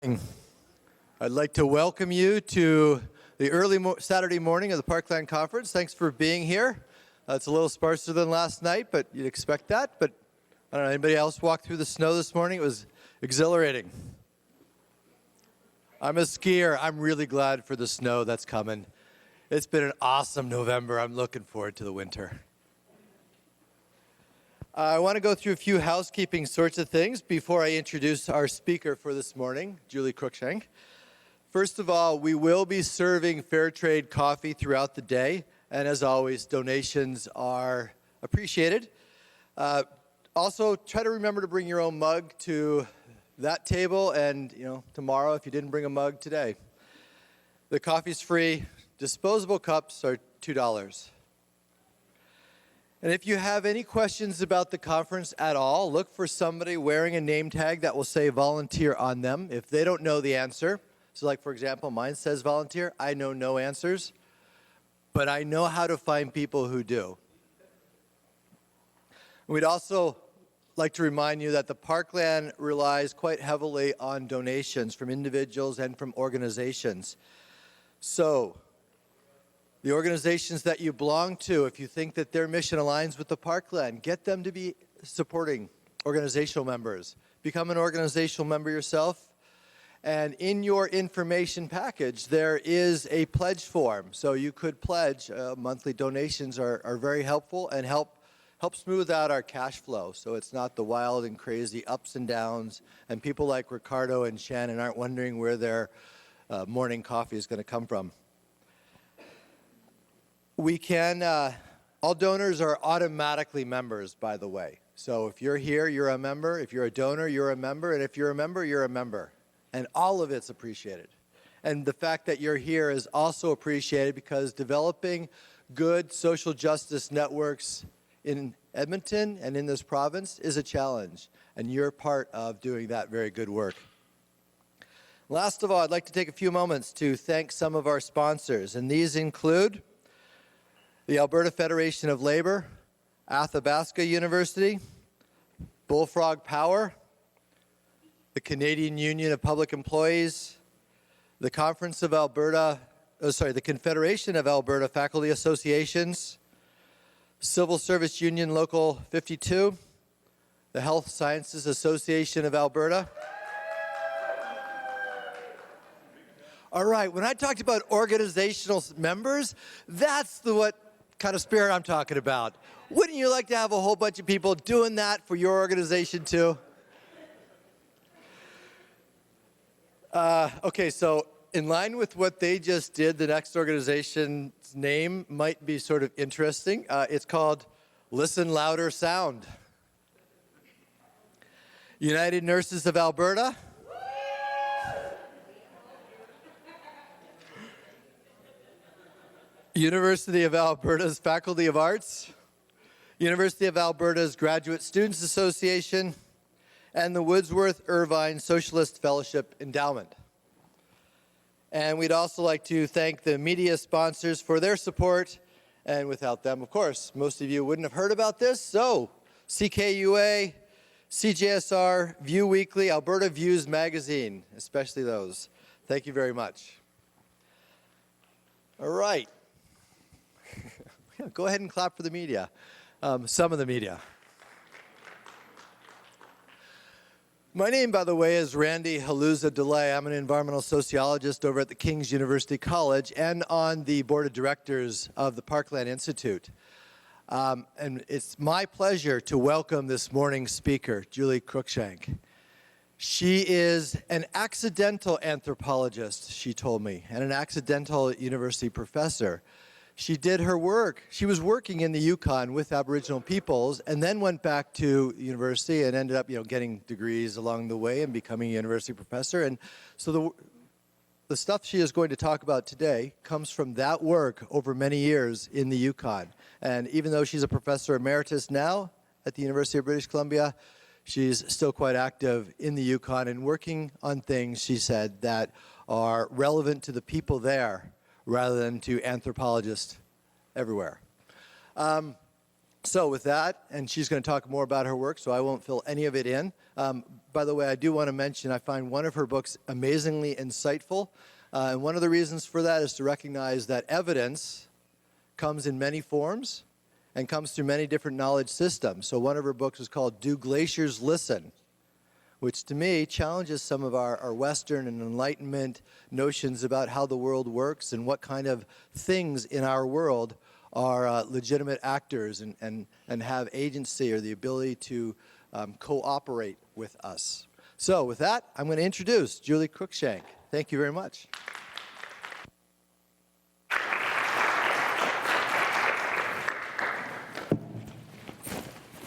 I'd like to welcome you to the early Saturday morning of the Parkland Conference. Thanks for being here. It's a little sparser than last night, but you'd expect that. But I don't know, anybody else walk through the snow this morning? It was exhilarating. I'm a skier. I'm really glad for the snow that's coming. It's been an awesome November. I'm looking forward to the winter. I want to go through a few housekeeping sorts of things before I introduce our speaker for this morning, Julie Cruikshank. First of all, we will be serving fair trade coffee throughout the day, and as always, donations are appreciated. Also, try to remember to bring your own mug to that table, and tomorrow if you didn't bring a mug today. The coffee's free. Disposable cups are $2. And if you have any questions about the conference at all, look for somebody wearing a name tag that will say volunteer on them. If they don't know the answer, so like for example, mine says volunteer, I know no answers, but I know how to find people who do. We'd also like to remind you that the Parkland relies quite heavily on donations from individuals and from organizations. So, the organizations that you belong to, if you think that their mission aligns with the Parkland, get them to be supporting organizational members. Become an organizational member yourself. And in your information package, there is a pledge form. So you could pledge. Monthly donations are very helpful and help smooth out our cash flow. So it's not the wild and crazy ups and downs. And people like Ricardo and Shannon aren't wondering where their morning coffee is going to come from. We can, all donors are automatically members, by the way. So if you're here, you're a member. If you're a donor, you're a member. And if you're a member, you're a member. And all of it's appreciated. And the fact that you're here is also appreciated because developing good social justice networks in Edmonton and in this province is a challenge. And you're part of doing that very good work. Last of all, I'd like to take a few moments to thank some of our sponsors. And these include the Alberta Federation of Labor, Athabasca University, Bullfrog Power, the Canadian Union of Public Employees, the Confederation of Alberta Faculty Associations, Civil Service Union Local 52, the Health Sciences Association of Alberta. All right, when I talked about organizational members, that's what kind of spirit I'm talking about. Wouldn't you like to have a whole bunch of people doing that for your organization too? Okay, so in line with what they just did, the next organization's name might be sort of interesting. It's called Listen Louder Sound. United Nurses of Alberta. University of Alberta's Faculty of Arts, University of Alberta's Graduate Students Association, and the Wordsworth Irvine Socialist Fellowship Endowment. And we'd also like to thank the media sponsors for their support, and without them, of course, most of you wouldn't have heard about this. So, CKUA, CJSR, View Weekly, Alberta Views Magazine, especially those. Thank you very much. All right. Go ahead and clap for the media, some of the media. My name, by the way, is Randy Haluza DeLay. I'm an environmental sociologist over at the King's University College and on the board of directors of the Parkland Institute. And it's my pleasure to welcome this morning's speaker, Julie Cruikshank. She is an accidental anthropologist, she told me, and an accidental university professor. She did her work. She was working in the Yukon with Aboriginal peoples and then went back to university and ended up, getting degrees along the way and becoming a university professor. And so the stuff she is going to talk about today comes from that work over many years in the Yukon. And even though she's a professor emeritus now at the University of British Columbia, she's still quite active in the Yukon and working on things, she said, that are relevant to the people there rather than to anthropologists everywhere. So with that, and she's going to talk more about her work, so I won't fill any of it in. By the way, I do want to mention I find one of her books amazingly insightful. And one of the reasons for that is to recognize that evidence comes in many forms and comes through many different knowledge systems. So one of her books is called Do Glaciers Listen?, which to me challenges some of our Western and Enlightenment notions about how the world works and what kind of things in our world are legitimate actors and have agency or the ability to cooperate with us. So with that, I'm going to introduce Julie Cruikshank. Thank you very much.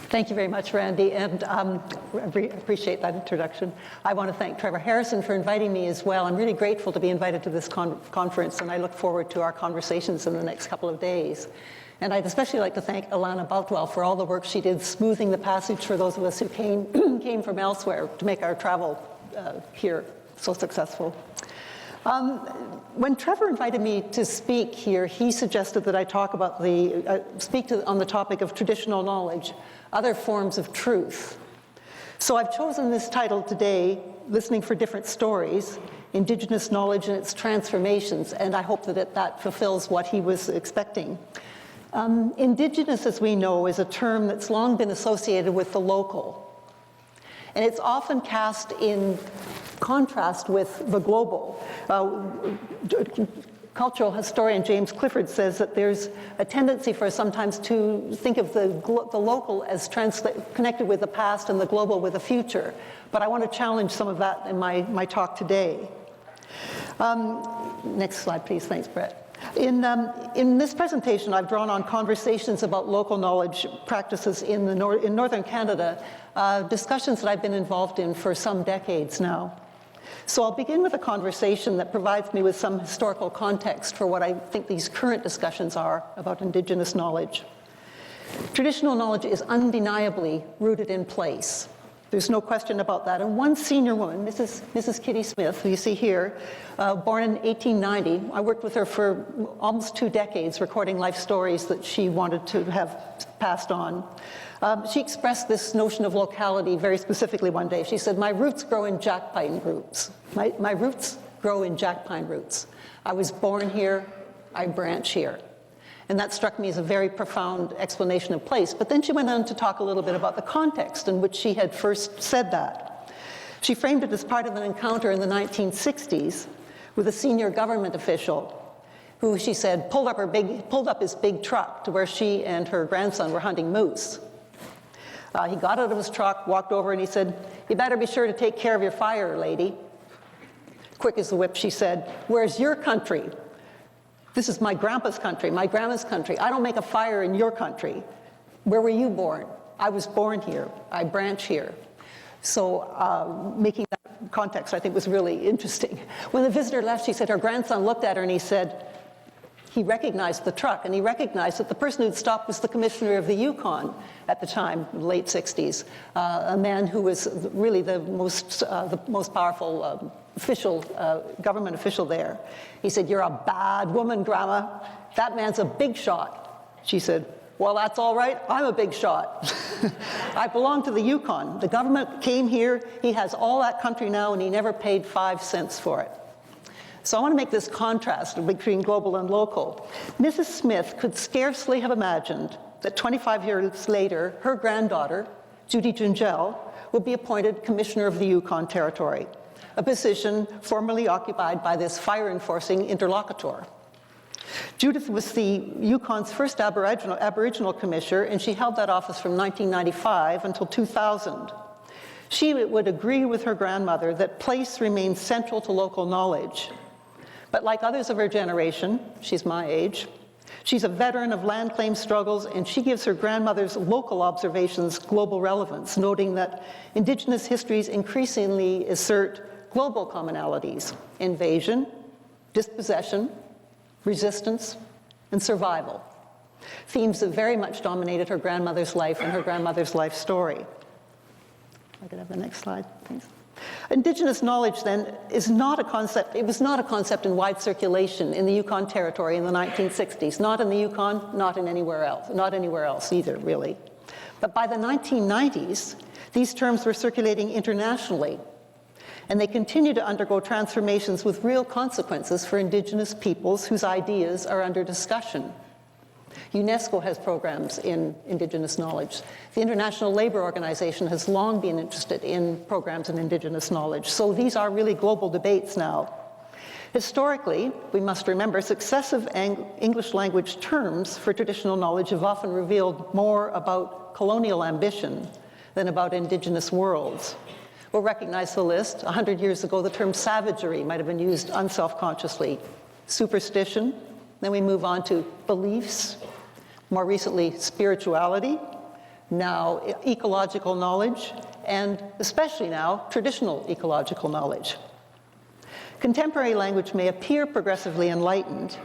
Thank you very much, Randy, and I appreciate that introduction. I want to thank Trevor Harrison for inviting me as well. I'm really grateful to be invited to this conference, and I look forward to our conversations in the next couple of days. And I'd especially like to thank Alana Boutwell for all the work she did smoothing the passage for those of us who came from elsewhere to make our travel here so successful. When Trevor invited me to speak here, he suggested that I talk about on the topic of traditional knowledge, other forms of truth. So I've chosen this title today, Listening for Different Stories, Indigenous Knowledge and Its Transformations, and I hope that that fulfills what he was expecting. Indigenous, as we know, is a term that's long been associated with the local. And it's often cast in contrast with the global. Cultural historian James Clifford says that there's a tendency for us sometimes to think of the local as connected with the past and the global with the future. But I want to challenge some of that in my talk today. Next slide, please. Thanks, Brett. In this presentation, I've drawn on conversations about local knowledge practices in northern Canada, discussions that I've been involved in for some decades now. So I'll begin with a conversation that provides me with some historical context for what I think these current discussions are about Indigenous knowledge. Traditional knowledge is undeniably rooted in place. There's no question about that. And one senior woman, Mrs. Kitty Smith, who you see here, born in 1890, I worked with her for almost 2 decades, recording life stories that she wanted to have passed on. She expressed this notion of locality very specifically one day. She said, "My roots grow in jack pine roots. My roots grow in jack pine roots. I was born here, I branch here." And that struck me as a very profound explanation of place. But then she went on to talk a little bit about the context in which she had first said that. She framed it as part of an encounter in the 1960s with a senior government official who, she said, pulled up his big truck to where she and her grandson were hunting moose. He got out of his truck, walked over, and he said, "You better be sure to take care of your fire, lady." Quick as the whip, she said, "Where's your country? This is my grandpa's country, my grandma's country. I don't make a fire in your country. Where were you born?" "I was born here. I branch here." So making that context, I think, was really interesting. When the visitor left, she said her grandson looked at her and he said, he recognized the truck, and he recognized that the person who'd stopped was the commissioner of the Yukon at the time, late 60s, a man who was really the most powerful government official there. He said, "You're a bad woman, Grandma. That man's a big shot." She said, "Well, that's all right. I'm a big shot. I belong to the Yukon. The government came here. He has all that country now, and he never paid 5 cents for it." So I want to make this contrast between global and local. Mrs. Smith could scarcely have imagined that 25 years later, her granddaughter, Judy Gingell, would be appointed Commissioner of the Yukon Territory, a position formerly occupied by this fire-enforcing interlocutor. Judith was the Yukon's first Aboriginal commissioner, and she held that office from 1995 until 2000. She would agree with her grandmother that place remains central to local knowledge. But like others of her generation, she's my age, she's a veteran of land claim struggles, and she gives her grandmother's local observations global relevance, noting that Indigenous histories increasingly assert global commonalities: invasion, dispossession, resistance, and survival. Themes that very much dominated her grandmother's life and her grandmother's life story. I could have the next slide, please. Indigenous knowledge, then, is not a concept. It was not a concept in wide circulation in the Yukon Territory in the 1960s, not in the Yukon, not anywhere else either, really. But by the 1990s, these terms were circulating internationally, and they continue to undergo transformations with real consequences for Indigenous peoples whose ideas are under discussion. UNESCO has programs in Indigenous knowledge. The International Labour Organization has long been interested in programs in Indigenous knowledge. So these are really global debates now. Historically, we must remember, successive English language terms for traditional knowledge have often revealed more about colonial ambition than about Indigenous worlds. We'll recognize the list. 100 years ago, the term savagery might have been used unselfconsciously. Superstition, then we move on to beliefs, more recently spirituality, now ecological knowledge, and especially now traditional ecological knowledge. Contemporary language may appear progressively enlightened,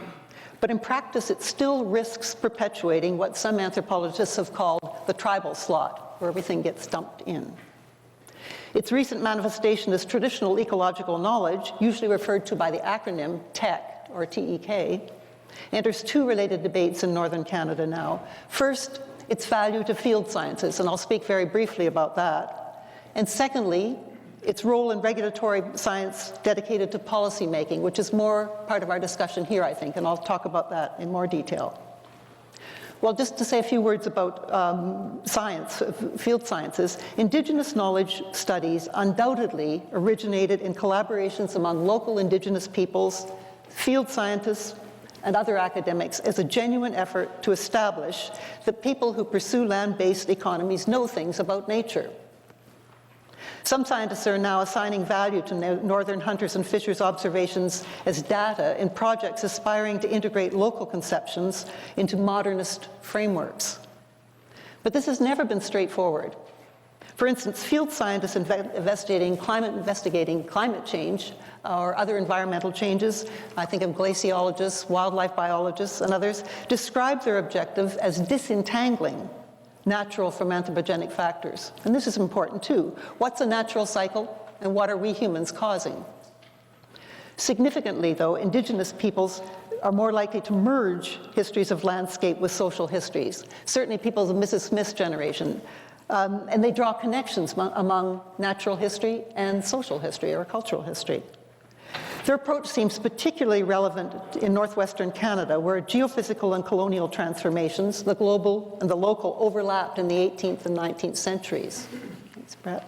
but in practice it still risks perpetuating what some anthropologists have called the tribal slot, where everything gets dumped in. Its recent manifestation as traditional ecological knowledge, usually referred to by the acronym TEK, or TEK, enters two related debates in northern Canada now. First, its value to field sciences, and I'll speak very briefly about that. And secondly, its role in regulatory science dedicated to policy making, which is more part of our discussion here, I think, and I'll talk about that in more detail. Well, just to say a few words about science, field sciences, Indigenous knowledge studies undoubtedly originated in collaborations among local Indigenous peoples, field scientists, and other academics as a genuine effort to establish that people who pursue land-based economies know things about nature. Some scientists are now assigning value to northern hunters and fishers' observations as data in projects aspiring to integrate local conceptions into modernist frameworks. But this has never been straightforward. For instance, field scientists investigating climate change or other environmental changes, I think of glaciologists, wildlife biologists, and others, describe their objective as disentangling natural from anthropogenic factors. And this is important too. What's a natural cycle, and what are we humans causing? Significantly, though, Indigenous peoples are more likely to merge histories of landscape with social histories. Certainly people of Mrs. Smith's generation. And they draw connections among natural history and social history or cultural history. Their approach seems particularly relevant in northwestern Canada, where geophysical and colonial transformations, the global and the local, overlapped in the 18th and 19th centuries. Thanks, Brett.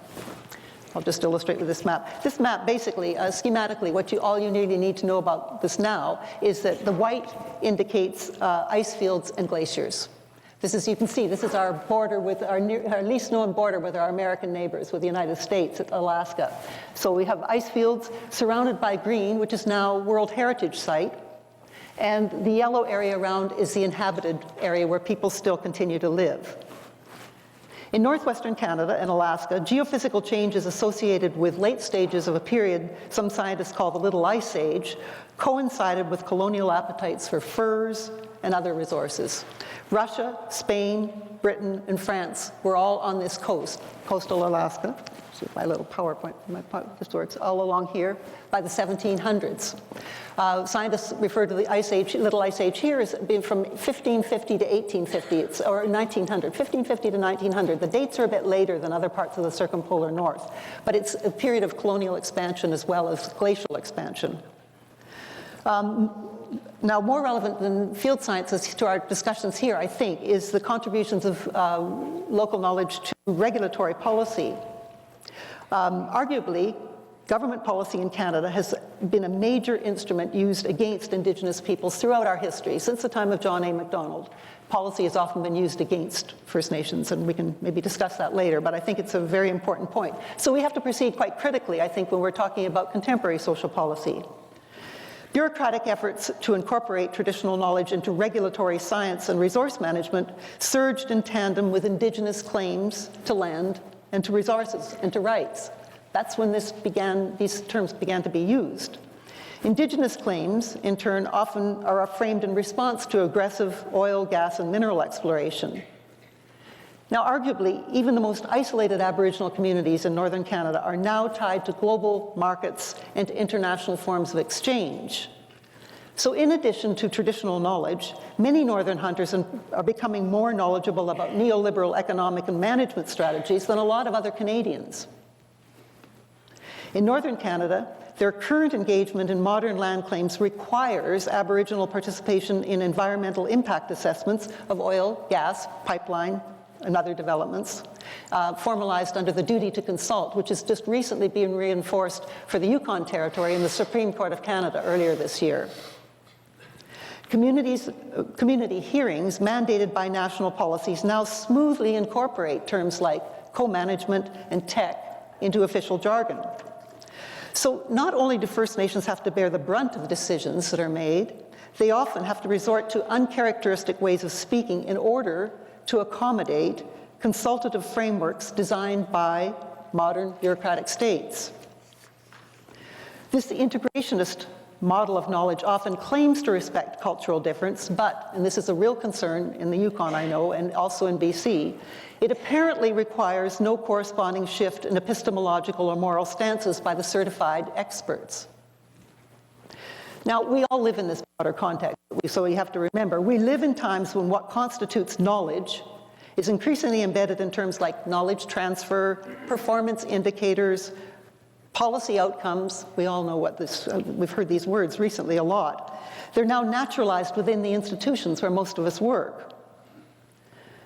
I'll just illustrate with this map. This map, basically, schematically, all you really need to know about this now is that the white indicates ice fields and glaciers. This is, you can see, this is our border with our least known border with our American neighbors, with the United States, Alaska. So we have ice fields surrounded by green, which is now World Heritage Site. And the yellow area around is the inhabited area where people still continue to live. In northwestern Canada and Alaska, geophysical changes associated with late stages of a period some scientists call the Little Ice Age coincided with colonial appetites for furs and other resources. Russia, Spain, Britain, and France were all on this coast, coastal Alaska. See if my little PowerPoint, this works, all along here, by the 1700s. Scientists refer to the Ice Age, Little Ice Age here as being from 1550 to 1850, or 1900, 1550 to 1900. The dates are a bit later than other parts of the circumpolar north, but it's a period of colonial expansion as well as glacial expansion. Now, more relevant than field sciences to our discussions here, I think, is the contributions of local knowledge to regulatory policy. Arguably, government policy in Canada has been a major instrument used against Indigenous peoples throughout our history. Since the time of John A. Macdonald, policy has often been used against First Nations, and we can maybe discuss that later, but I think it's a very important point. So we have to proceed quite critically, I think, when we're talking about contemporary social policy. Bureaucratic efforts to incorporate traditional knowledge into regulatory science and resource management surged in tandem with Indigenous claims to land and to resources and to rights. That's when these terms began to be used. Indigenous claims, in turn, often are framed in response to aggressive oil, gas, and mineral exploration. Now, arguably, even the most isolated Aboriginal communities in northern Canada are now tied to global markets and to international forms of exchange. So in addition to traditional knowledge, many northern hunters are becoming more knowledgeable about neoliberal economic and management strategies than a lot of other Canadians. In northern Canada, their current engagement in modern land claims requires Aboriginal participation in environmental impact assessments of oil, gas, pipeline, and other developments, formalized under the duty to consult, which has just recently been reinforced for the Yukon Territory in the Supreme Court of Canada earlier this year. Community hearings mandated by national policies now smoothly incorporate terms like co-management and tech into official jargon. So not only do First Nations have to bear the brunt of the decisions that are made, they often have to resort to uncharacteristic ways of speaking in order to accommodate consultative frameworks designed by modern bureaucratic states. This integrationist model of knowledge often claims to respect cultural difference, but, and this is a real concern in the Yukon, I know, and also in BC, it apparently requires no corresponding shift in epistemological or moral stances by the certified experts. Now, we all live in this broader context, so we have to remember, we live in times when what constitutes knowledge is increasingly embedded in terms like knowledge transfer, performance indicators, policy outcomes. We all know what this, we've heard these words recently a lot. They're now naturalized within the institutions where most of us work.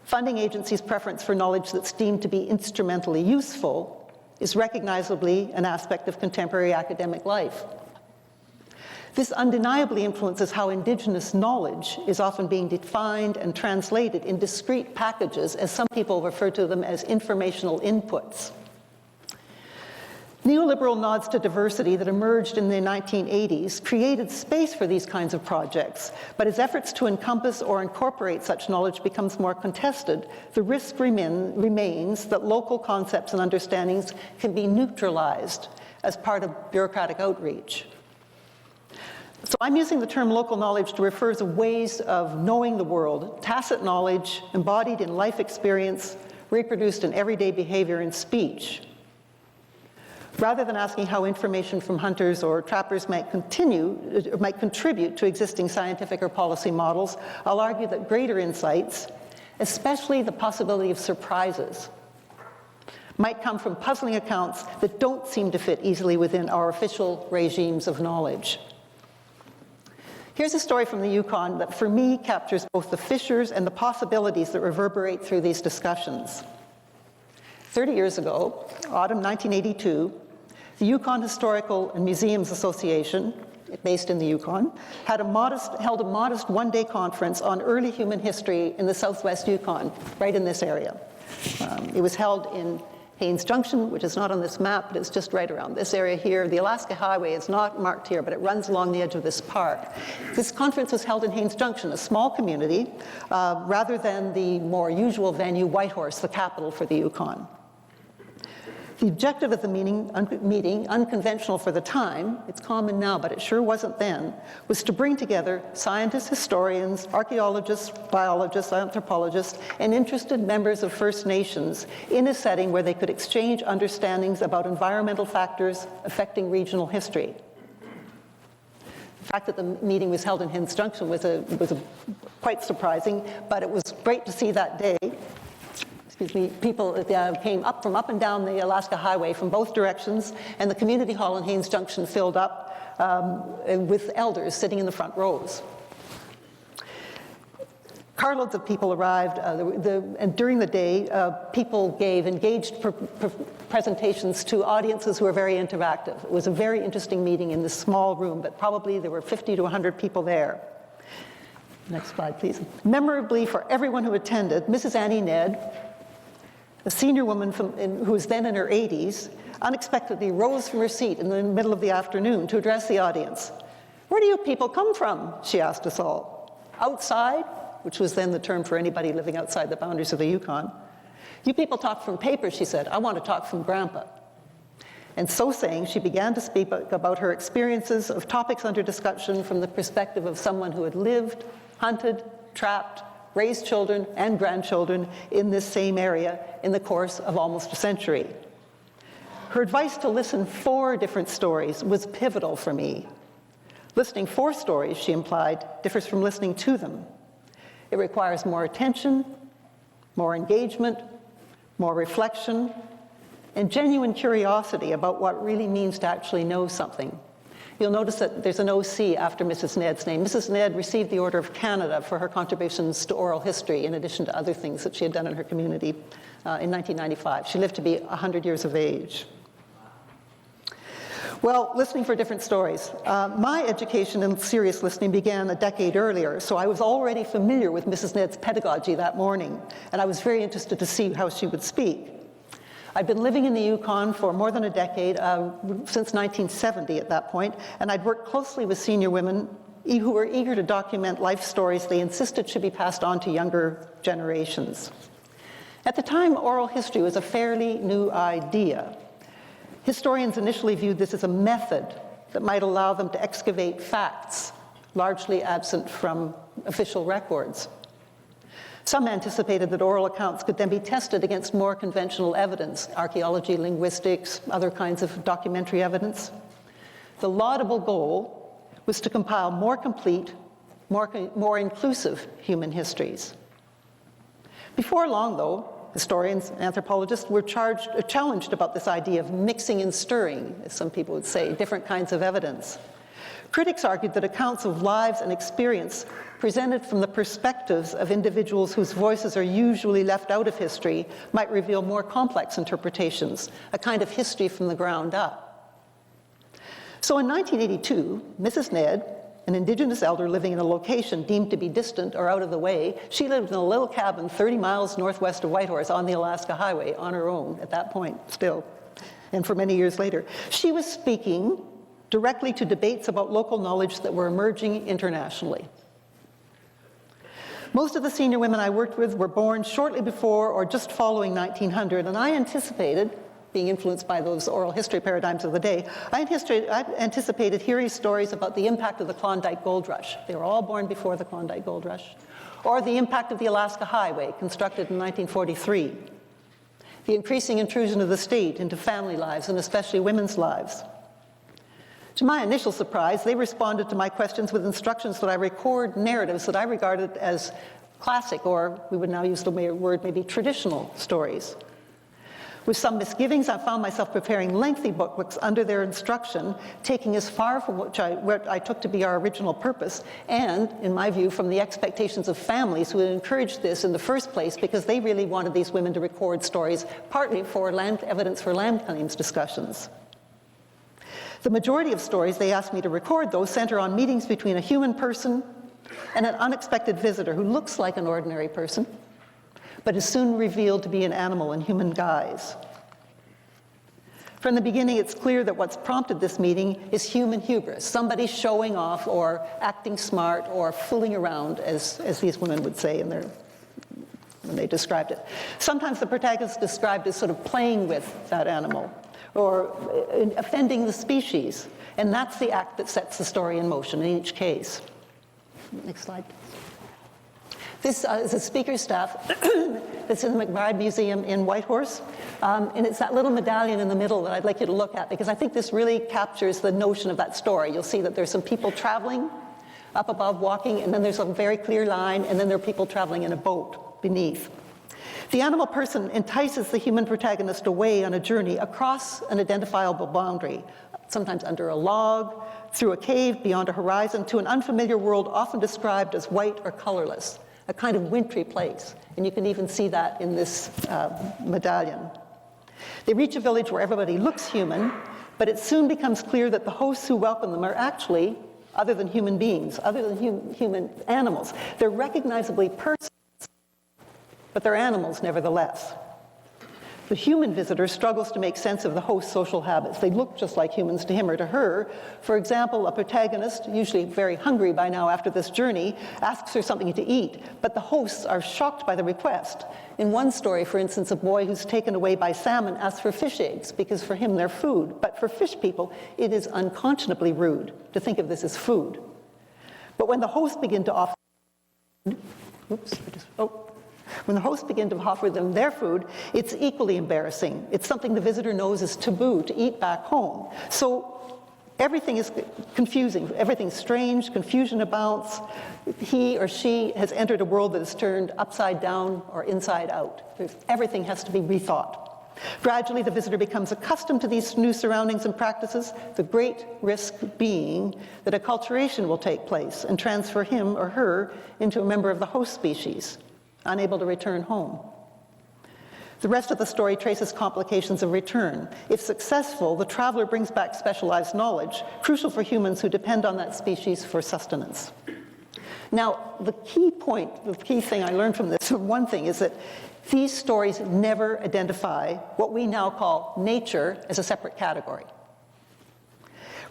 Funding agencies' preference for knowledge that's deemed to be instrumentally useful is recognizably an aspect of contemporary academic life. This undeniably influences how Indigenous knowledge is often being defined and translated in discrete packages, as some people refer to them as informational inputs. Neoliberal nods to diversity that emerged in the 1980s created space for these kinds of projects, but as efforts to encompass or incorporate such knowledge becomes more contested, the risk remains that local concepts and understandings can be neutralized as part of bureaucratic outreach. So I'm using the term local knowledge to refer to ways of knowing the world, tacit knowledge embodied in life experience, reproduced in everyday behavior and speech. Rather than asking how information from hunters or trappers might contribute to existing scientific or policy models, I'll argue that greater insights, especially the possibility of surprises, might come from puzzling accounts that don't seem to fit easily within our official regimes of knowledge. Here's a story from the Yukon that, for me, captures both the fissures and the possibilities that reverberate through these discussions. 30 years ago, autumn 1982, the Yukon Historical and Museums Association, based in the Yukon, held a modest one-day conference on early human history in the southwest Yukon, right in this area. It was held in Haines Junction, which is not on this map, but it's just right around this area here. The Alaska Highway is not marked here, but it runs along the edge of this park. This conference was held in Haines Junction, a small community, rather than the more usual venue, Whitehorse, the capital for the Yukon. The objective of the meeting, unconventional for the time, it's common now, but it sure wasn't then, was to bring together scientists, historians, archaeologists, biologists, anthropologists, and interested members of First Nations in a setting where they could exchange understandings about environmental factors affecting regional history. The fact that the meeting was held in Haines Junction was quite surprising, but it was great to see that day. People came up from up and down the Alaska Highway from both directions, and the community hall in Haines Junction filled up with elders sitting in the front rows. Carloads of people arrived, and during the day, people gave engaged presentations to audiences who were very interactive. It was a very interesting meeting in this small room, but probably there were 50 to 100 people there. Next slide, please. Memorably for everyone who attended, Mrs. Annie Ned, a senior woman who was then in her 80s, unexpectedly rose from her seat in the middle of the afternoon to address the audience. "Where do you people come from?" she asked us all. "Outside," which was then the term for anybody living outside the boundaries of the Yukon. "You people talk from paper," she said. "I want to talk from Grandpa." And so saying, she began to speak about her experiences of topics under discussion from the perspective of someone who had lived, hunted, trapped, raised children and grandchildren in this same area in the course of almost a century. Her advice to listen for different stories was pivotal for me. Listening for stories, she implied, differs from listening to them. It requires more attention, more engagement, more reflection, and genuine curiosity about what it really means to actually know something. You'll notice that there's an OC after Mrs. Ned's name. Mrs. Ned received the Order of Canada for her contributions to oral history, in addition to other things that she had done in her community in 1995. She lived to be 100 years of age. Well, listening for different stories. My education in serious listening began a decade earlier, so I was already familiar with Mrs. Ned's pedagogy that morning, and I was very interested to see how she would speak. I'd been living in the Yukon for more than a decade, since 1970 at that point, and I'd worked closely with senior women who were eager to document life stories they insisted should be passed on to younger generations. At the time, oral history was a fairly new idea. Historians initially viewed this as a method that might allow them to excavate facts, largely absent from official records. Some anticipated that oral accounts could then be tested against more conventional evidence, archaeology, linguistics, other kinds of documentary evidence. The laudable goal was to compile more complete, more inclusive human histories. Before long, though, historians, anthropologists were challenged about this idea of mixing and stirring, as some people would say, different kinds of evidence. Critics argued that accounts of lives and experience presented from the perspectives of individuals whose voices are usually left out of history might reveal more complex interpretations, a kind of history from the ground up. So in 1982, Mrs. Ned, an Indigenous elder living in a location deemed to be distant or out of the way, she lived in a little cabin 30 miles northwest of Whitehorse on the Alaska Highway on her own at that point still, and for many years later. She was speaking directly to debates about local knowledge that were emerging internationally. Most of the senior women I worked with were born shortly before or just following 1900, and I anticipated, being influenced by those oral history paradigms of the day, I anticipated hearing stories about the impact of the Klondike Gold Rush. They were all born before the Klondike Gold Rush. Or the impact of the Alaska Highway, constructed in 1943. The increasing intrusion of the state into family lives, and especially women's lives. To my initial surprise, they responded to my questions with instructions that I record narratives that I regarded as classic, or we would now use the word maybe traditional stories. With some misgivings, I found myself preparing lengthy bookbooks under their instruction, taking as far from what I took to be our original purpose, and, in my view, from the expectations of families who had encouraged this in the first place because they really wanted these women to record stories, partly for evidence for land claims discussions. The majority of stories they asked me to record, though, center on meetings between a human person and an unexpected visitor who looks like an ordinary person, but is soon revealed to be an animal in human guise. From the beginning, it's clear that what's prompted this meeting is human hubris, somebody showing off or acting smart or fooling around, as these women would say when they described it. Sometimes the protagonist is described as sort of playing with that animal or offending the species, and that's the act that sets the story in motion in each case. Next slide. This is a speaker staff that's in the Mcbride Museum in Whitehorse. And it's that little medallion in the middle that I'd like you to look at, because I think this really captures the notion of that story. You'll see that there's some people traveling up above, walking, and then there's a very clear line, and then there are people traveling in a boat beneath. The animal person entices the human protagonist away on a journey across an identifiable boundary, sometimes under a log, through a cave, beyond a horizon, to an unfamiliar world often described as white or colorless, a kind of wintry place. And you can even see that in this medallion. They reach a village where everybody looks human, but it soon becomes clear that the hosts who welcome them are actually other than human beings, other than human animals. They're recognizably persons, but they're animals nevertheless. The human visitor struggles to make sense of the host's social habits. They look just like humans to him or to her. For example, a protagonist, usually very hungry by now after this journey, asks her something to eat, but the hosts are shocked by the request. In one story, for instance, a boy who's taken away by salmon asks for fish eggs because for him they're food. But for fish people, it is unconscionably rude to think of this as food. But when the hosts begin to offer food, When the hosts begin to offer them their food, it's equally embarrassing. It's something the visitor knows is taboo to eat back home. So everything is confusing. Everything's strange, confusion abounds. He or she has entered a world that is turned upside down or inside out. Everything has to be rethought. Gradually, the visitor becomes accustomed to these new surroundings and practices, the great risk being that acculturation will take place and transfer him or her into a member of the host species, unable to return home. The rest of the story traces complications of return. If successful, the traveler brings back specialized knowledge, crucial for humans who depend on that species for sustenance. Now, the key thing I learned from this, one thing, is that these stories never identify what we now call nature as a separate category.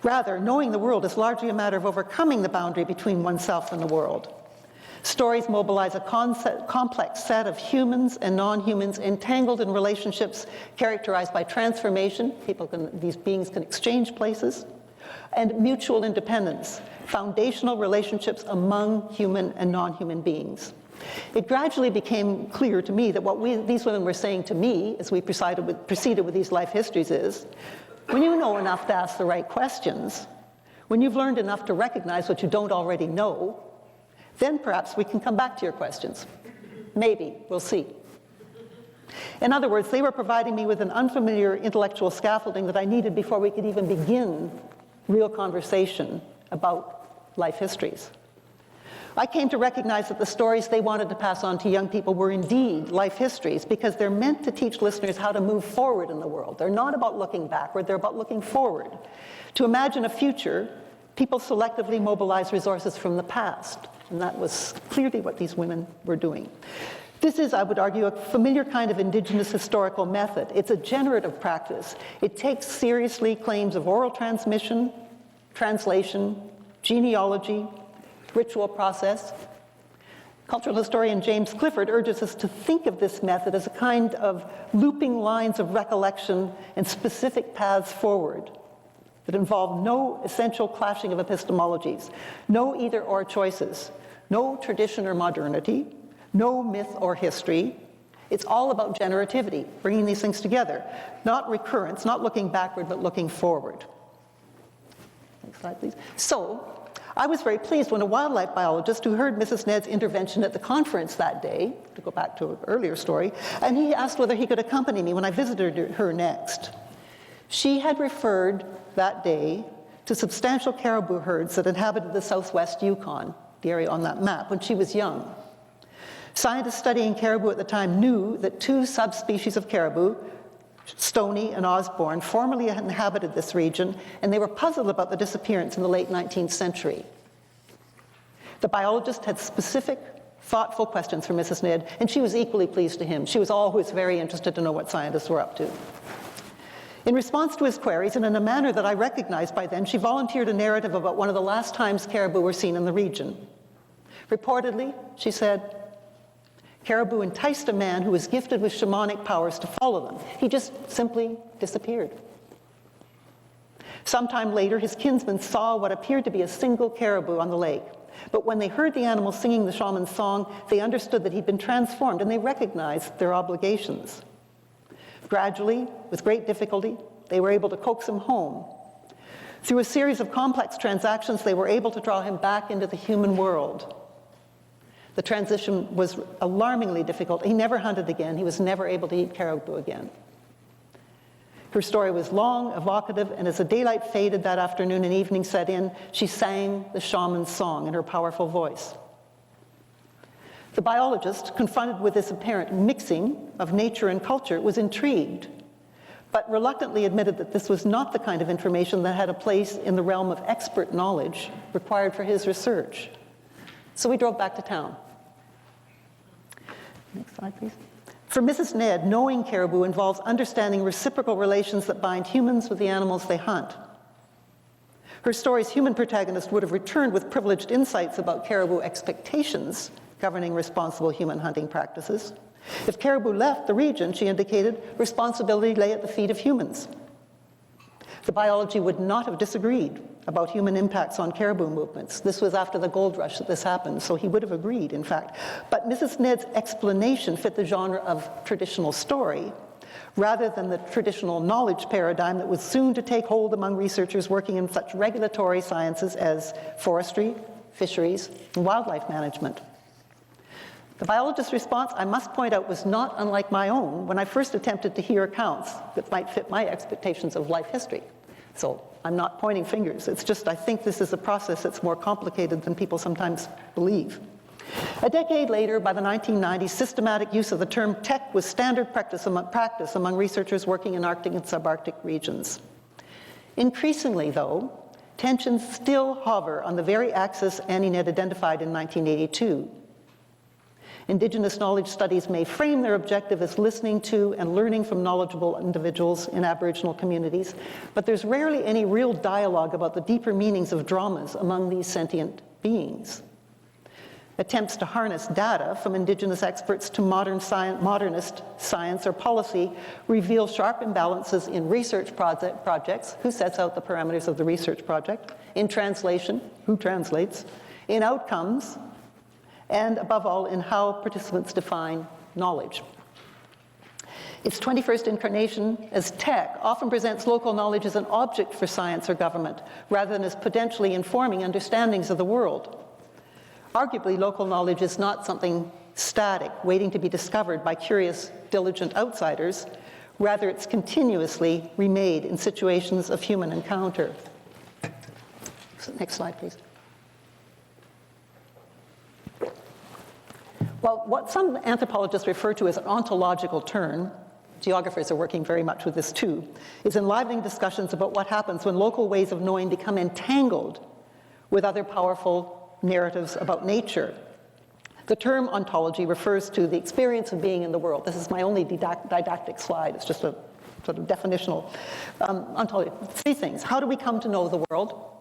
Rather, knowing the world is largely a matter of overcoming the boundary between oneself and the world. Stories mobilize a complex set of humans and non-humans entangled in relationships characterized by transformation. These beings can exchange places, and mutual independence, foundational relationships among human and non-human beings. It gradually became clear to me that what these women were saying to me as we proceeded with these life histories is, when you know enough to ask the right questions, when you've learned enough to recognize what you don't already know, then perhaps we can come back to your questions. Maybe, we'll see. In other words, they were providing me with an unfamiliar intellectual scaffolding that I needed before we could even begin real conversation about life histories. I came to recognize that the stories they wanted to pass on to young people were indeed life histories because they're meant to teach listeners how to move forward in the world. They're not about looking backward, they're about looking forward. To imagine a future, people selectively mobilize resources from the past, and that was clearly what these women were doing. This is, I would argue, a familiar kind of indigenous historical method. It's a generative practice. It takes seriously claims of oral transmission, translation, genealogy, ritual process. Cultural historian James Clifford urges us to think of this method as a kind of looping lines of recollection and specific paths forward that involve no essential clashing of epistemologies, no either-or choices, no tradition or modernity, no myth or history. It's all about generativity, bringing these things together, not recurrence, not looking backward, but looking forward. Next slide, please. So, I was very pleased when a wildlife biologist who heard Mrs. Ned's intervention at the conference that day, to go back to an earlier story, and he asked whether he could accompany me when I visited her next. She had referred that day to substantial caribou herds that inhabited the southwest Yukon, the area on that map, when she was young. Scientists studying caribou at the time knew that two subspecies of caribou, Stoney and Osborne, formerly inhabited this region, and they were puzzled about the disappearance in the late 19th century. The biologist had specific, thoughtful questions for Mrs. Ned, and she was equally pleased to him. She was always very interested to know what scientists were up to. In response to his queries, and in a manner that I recognized by then, she volunteered a narrative about one of the last times caribou were seen in the region. Reportedly, she said, caribou enticed a man who was gifted with shamanic powers to follow them. He just simply disappeared. Sometime later, his kinsmen saw what appeared to be a single caribou on the lake. But when they heard the animal singing the shaman's song, they understood that he'd been transformed, and they recognized their obligations. Gradually, with great difficulty, they were able to coax him home. Through a series of complex transactions, they were able to draw him back into the human world. The transition was alarmingly difficult. He never hunted again. He was never able to eat caribou again. Her story was long, evocative, and as the daylight faded that afternoon and evening set in, she sang the shaman's song in her powerful voice. The biologist, confronted with this apparent mixing of nature and culture, was intrigued, but reluctantly admitted that this was not the kind of information that had a place in the realm of expert knowledge required for his research. So we drove back to town. Next slide, please. For Mrs. Ned, knowing caribou involves understanding reciprocal relations that bind humans with the animals they hunt. Her story's human protagonist would have returned with privileged insights about caribou expectations governing responsible human hunting practices. If caribou left the region, she indicated, responsibility lay at the feet of humans. The biology would not have disagreed about human impacts on caribou movements. This was after the gold rush that this happened, so he would have agreed, in fact. But Mrs. Ned's explanation fit the genre of traditional story, rather than the traditional knowledge paradigm that was soon to take hold among researchers working in such regulatory sciences as forestry, fisheries, and wildlife management. The biologist's response, I must point out, was not unlike my own when I first attempted to hear accounts that might fit my expectations of life history. So I'm not pointing fingers. It's just I think this is a process that's more complicated than people sometimes believe. A decade later, by the 1990s, systematic use of the term tech was standard practice among researchers working in Arctic and subarctic regions. Increasingly, though, tensions still hover on the very axis Annie Ned identified in 1982. Indigenous knowledge studies may frame their objective as listening to and learning from knowledgeable individuals in Aboriginal communities, but there's rarely any real dialogue about the deeper meanings of dramas among these sentient beings. Attempts to harness data from Indigenous experts to modernist science or policy reveal sharp imbalances in research projects, who sets out the parameters of the research project, in translation, who translates, in outcomes, and above all, in how participants define knowledge. Its 21st incarnation as tech often presents local knowledge as an object for science or government, rather than as potentially informing understandings of the world. Arguably, local knowledge is not something static, waiting to be discovered by curious, diligent outsiders. Rather, it's continuously remade in situations of human encounter. So, next slide, please. Well, what some anthropologists refer to as an ontological turn, geographers are working very much with this too, is enlivening discussions about what happens when local ways of knowing become entangled with other powerful narratives about nature. The term ontology refers to the experience of being in the world. This is my only didactic slide. It's just a sort of definitional ontology. Three things. How do we come to know the world?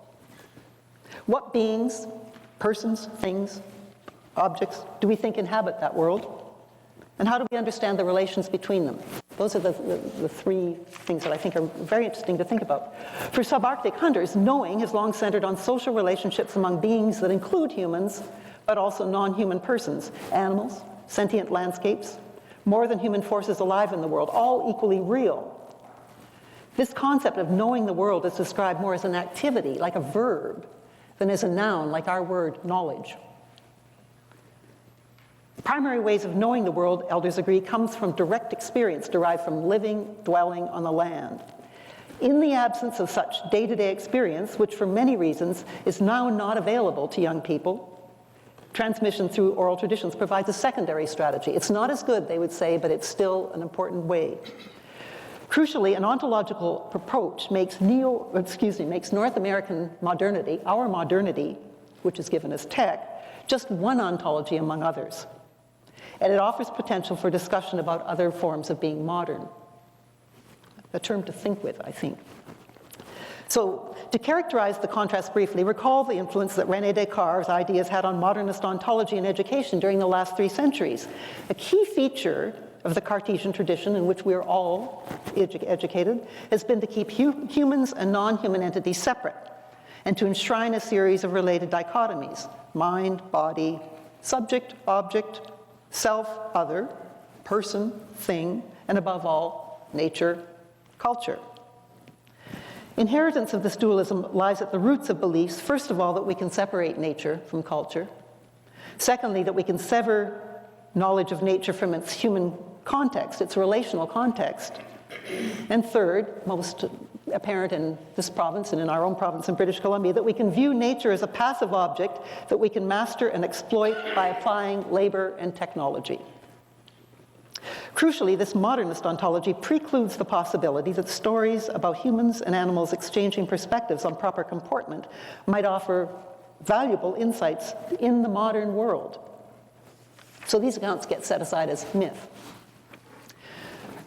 What beings, persons, things, objects do we think inhabit that world? And how do we understand the relations between them? Those are the three things that I think are very interesting to think about. For subarctic hunters, knowing has long centered on social relationships among beings that include humans, but also non-human persons, animals, sentient landscapes, more than human forces alive in the world, all equally real. This concept of knowing the world is described more as an activity, like a verb, than as a noun, like our word knowledge. Primary ways of knowing the world, elders agree, comes from direct experience derived from living, dwelling on the land. In the absence of such day-to-day experience, which for many reasons is now not available to young people, transmission through oral traditions provides a secondary strategy. It's not as good, they would say, but it's still an important way. Crucially, an ontological approach makes North American modernity, our modernity, which is given as tech, just one ontology among others. And it offers potential for discussion about other forms of being modern. A term to think with, I think. So, to characterize the contrast briefly, recall the influence that René Descartes' ideas had on modernist ontology and education during the last 3 centuries. A key feature of the Cartesian tradition, in which we are all educated, has been to keep humans and non-human entities separate, and to enshrine a series of related dichotomies: mind, body, subject, object, self, other, person, thing, and above all, nature, culture. Inheritance of this dualism lies at the roots of beliefs, first of all, that we can separate nature from culture. Secondly, that we can sever knowledge of nature from its human context, its relational context. And third, most apparent in this province and in our own province in British Columbia, that we can view nature as a passive object that we can master and exploit by applying labor and technology. Crucially, this modernist ontology precludes the possibility that stories about humans and animals exchanging perspectives on proper comportment might offer valuable insights in the modern world. So these accounts get set aside as myth.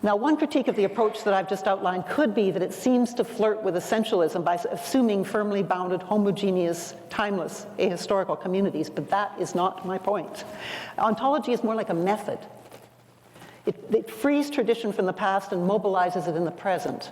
Now, one critique of the approach that I've just outlined could be that it seems to flirt with essentialism by assuming firmly bounded, homogeneous, timeless, ahistorical communities, but that is not my point. Ontology is more like a method. It frees tradition from the past and mobilizes it in the present.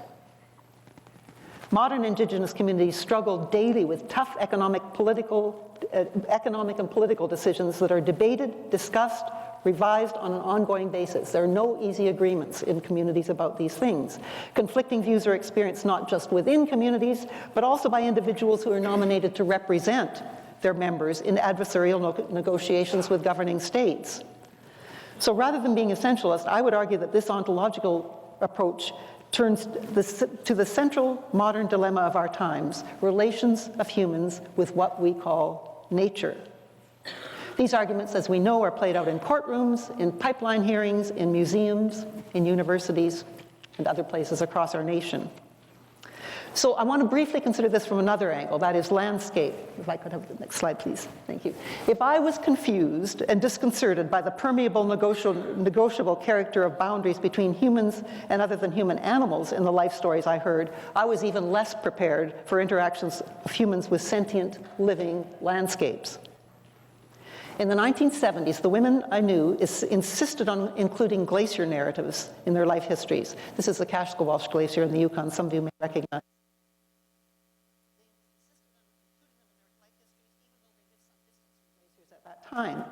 Modern Indigenous communities struggle daily with tough economic and political decisions that are debated, discussed, revised on an ongoing basis. There are no easy agreements in communities about these things. Conflicting views are experienced not just within communities, but also by individuals who are nominated to represent their members in adversarial negotiations with governing states. So rather than being essentialist, I would argue that this ontological approach turns to the central modern dilemma of our times, relations of humans with what we call nature. These arguments, as we know, are played out in courtrooms, in pipeline hearings, in museums, in universities, and other places across our nation. So I want to briefly consider this from another angle, that is landscape. If I could have the next slide, please. Thank you. If I was confused and disconcerted by the permeable, negotiable character of boundaries between humans and other than human animals in the life stories I heard, I was even less prepared for interactions of humans with sentient, living landscapes. In the 1970s, the women I knew insisted on including glacier narratives in their life histories. This is the Kashkaval Glacier in the Yukon, some of you may recognize. Time.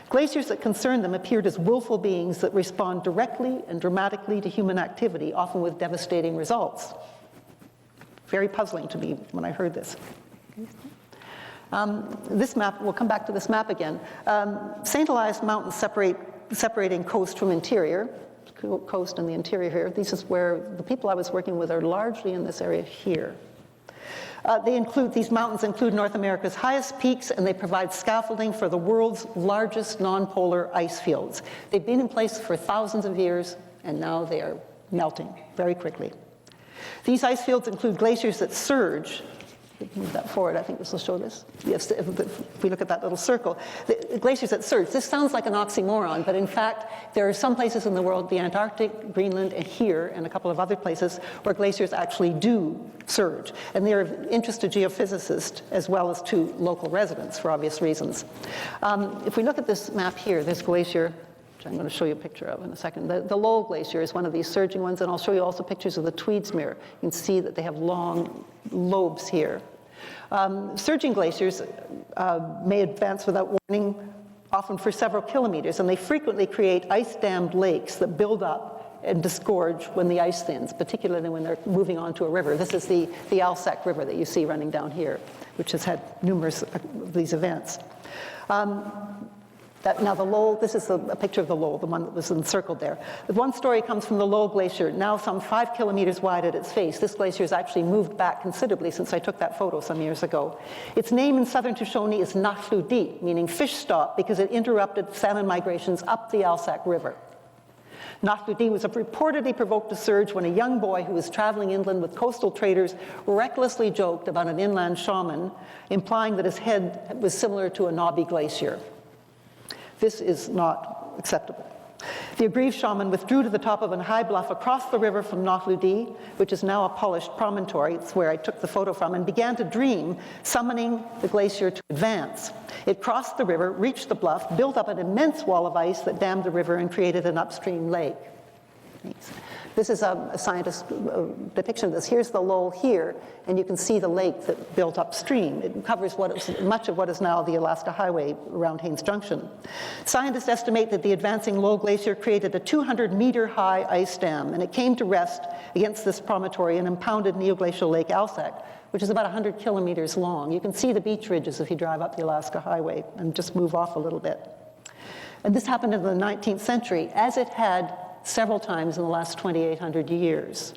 Glaciers that concerned them appeared as willful beings that respond directly and dramatically to human activity, often with devastating results. Very puzzling to me when I heard this. This map, we'll come back to this map again. St. Elias Mountains separating coast from interior, coast and the interior here. This is where the people I was working with are largely in this area here. These mountains include North America's highest peaks, and they provide scaffolding for the world's largest non-polar ice fields. They've been in place for thousands of years, and now they are melting very quickly. These ice fields include glaciers that surge. Move that forward, I think this will show this. Yes, if we look at that little circle. The glaciers that surge. This sounds like an oxymoron, but in fact, there are some places in the world, the Antarctic, Greenland, and here, and a couple of other places, where glaciers actually do surge. And they're of interest to geophysicists as well as to local residents for obvious reasons. If we look at this map here, this glacier, which I'm going to show you a picture of in a second. The Lowell Glacier is one of these surging ones, and I'll show you also pictures of the Tweedsmuir. You can see that they have long lobes here. Surging glaciers may advance without warning, often for several kilometers, and they frequently create ice-dammed lakes that build up and disgorge when the ice thins, particularly when they're moving onto a river. This is the Alsac River that you see running down here, which has had numerous of these events. Now the Lowell, this is a picture of the Lowell, the one that was encircled there. The one story comes from the Lowell Glacier, now some 5 kilometers wide at its face. This glacier has actually moved back considerably since I took that photo some years ago. Its name in southern Tushone is Nahludi, meaning fish stop, because it interrupted salmon migrations up the Alsac River. Nahludi was reportedly provoked to surge when a young boy who was traveling inland with coastal traders recklessly joked about an inland shaman, implying that his head was similar to a knobby glacier. This is not acceptable. The aggrieved shaman withdrew to the top of a high bluff across the river from Nahludi, which is now a polished promontory, it's where I took the photo from, and began to dream, summoning the glacier to advance. It crossed the river, reached the bluff, built up an immense wall of ice that dammed the river and created an upstream lake. Thanks. This is a scientist's depiction of this. Here's the Lowell here, and you can see the lake that built upstream. It covers much of what is now the Alaska Highway around Haines Junction. Scientists estimate that the advancing Lowell Glacier created a 200-meter-high ice dam, and it came to rest against this promontory and impounded neoglacial Lake Alsac, which is about 100 kilometers long. You can see the beach ridges if you drive up the Alaska Highway and just move off a little bit. And this happened in the 19th century, as it had several times in the last 2,800 years.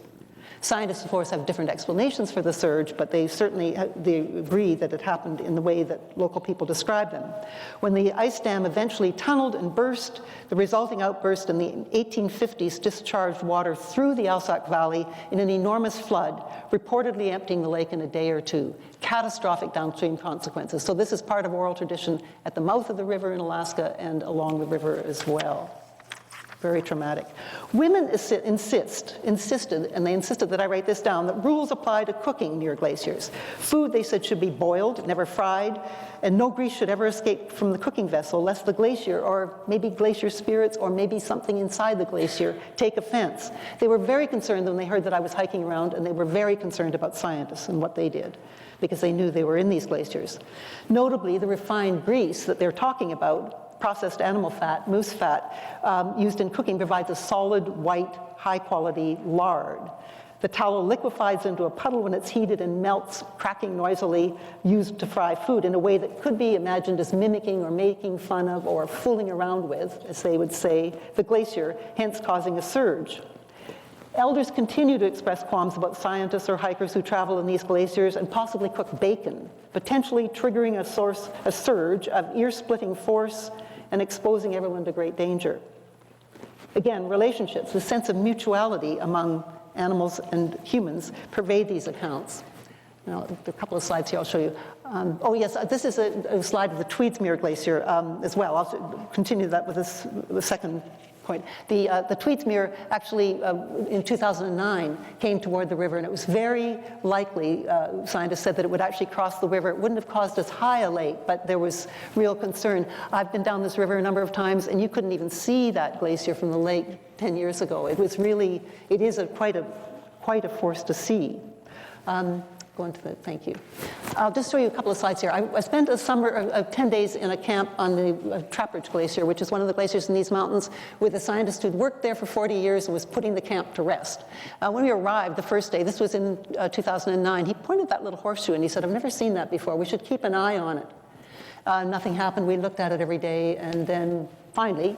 Scientists, of course, have different explanations for the surge, but they agree that it happened in the way that local people describe them. When the ice dam eventually tunneled and burst, the resulting outburst in the 1850s discharged water through the Alsac Valley in an enormous flood, reportedly emptying the lake in a day or two. Catastrophic downstream consequences. So this is part of oral tradition at the mouth of the river in Alaska and along the river as well. Very traumatic. Women insisted, and they insisted that I write this down, that rules apply to cooking near glaciers. Food, they said, should be boiled, never fried, and no grease should ever escape from the cooking vessel, lest the glacier, or maybe glacier spirits, or maybe something inside the glacier, take offense. They were very concerned when they heard that I was hiking around, and they were very concerned about scientists and what they did, because they knew they were in these glaciers. Notably, the refined grease that they're talking about, processed animal fat, moose fat, used in cooking provides a solid, white, high-quality lard. The tallow liquefies into a puddle when it's heated and melts, cracking noisily, used to fry food in a way that could be imagined as mimicking or making fun of or fooling around with, as they would say, the glacier, hence causing a surge. Elders continue to express qualms about scientists or hikers who travel in these glaciers and possibly cook bacon, potentially triggering a surge of ear-splitting force and exposing everyone to great danger. Again, relationships, the sense of mutuality among animals and humans pervade these accounts. Now, a couple of slides here I'll show you. Oh yes, this is a slide of the Tweedsmuir Glacier as well. I'll continue that with the second point. The Tweedsmuir actually, in 2009, came toward the river, and it was very likely, scientists said, that it would actually cross the river. It wouldn't have caused as high a lake, but there was real concern. I've been down this river a number of times, and you couldn't even see that glacier from the lake 10 years ago. It was really, it is quite a force to see. Thank you. I'll just show you a couple of slides here. I spent a summer of 10 days in a camp on the Trappridge Glacier, which is one of the glaciers in these mountains, with a scientist who'd worked there for 40 years and was putting the camp to rest. When we arrived the first day, this was in 2009, he pointed that little horseshoe and he said, "I've never seen that before. We should keep an eye on it." Nothing happened. We looked at it every day, and then finally,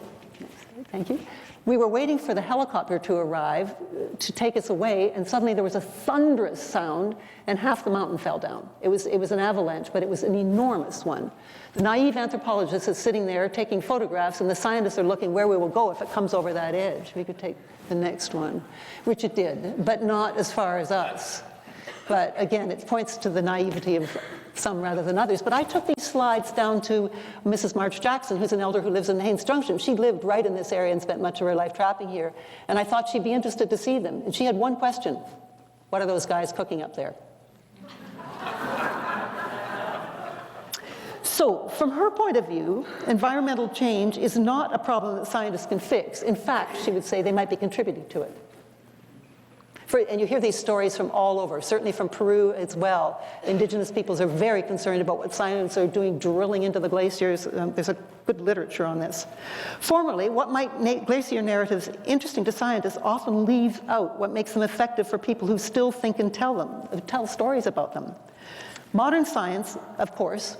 thank you, we were waiting for the helicopter to arrive to take us away, and suddenly there was a thunderous sound, and half the mountain fell down. It was an avalanche, but it was an enormous one. The naive anthropologist is sitting there taking photographs, and the scientists are looking where we will go if it comes over that edge. We could take the next one, which it did, but not as far as us. But again, it points to the naivety of some rather than others. But I took these slides down to Mrs. March Jackson, who's an elder who lives in Haines Junction. She lived right in this area and spent much of her life trapping here. And I thought she'd be interested to see them. And she had one question: what are those guys cooking up there? So, from her point of view, environmental change is not a problem that scientists can fix. In fact, she would say they might be contributing to it. And you hear these stories from all over, certainly from Peru as well. Indigenous peoples are very concerned about what scientists are doing, drilling into the glaciers. There's a good literature on this. Formerly, what might glacier narratives interesting to scientists often leaves out what makes them effective for people who still think and tell stories about them. Modern science, of course,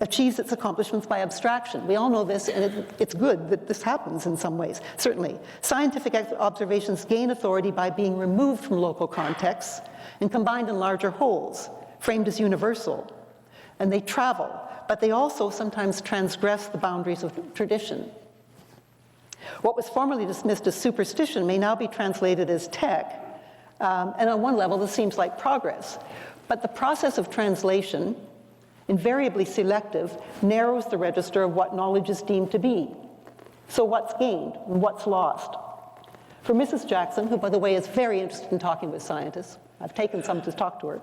achieves its accomplishments by abstraction. We all know this, and it's good that this happens in some ways, certainly. Scientific observations gain authority by being removed from local contexts and combined in larger wholes, framed as universal. And they travel, but they also sometimes transgress the boundaries of tradition. What was formerly dismissed as superstition may now be translated as tech, and on one level, this seems like progress. But the process of translation, invariably selective, narrows the register of what knowledge is deemed to be. So what's gained and what's lost? For Mrs. Jackson, who, by the way, is very interested in talking with scientists, I've taken some to talk to her.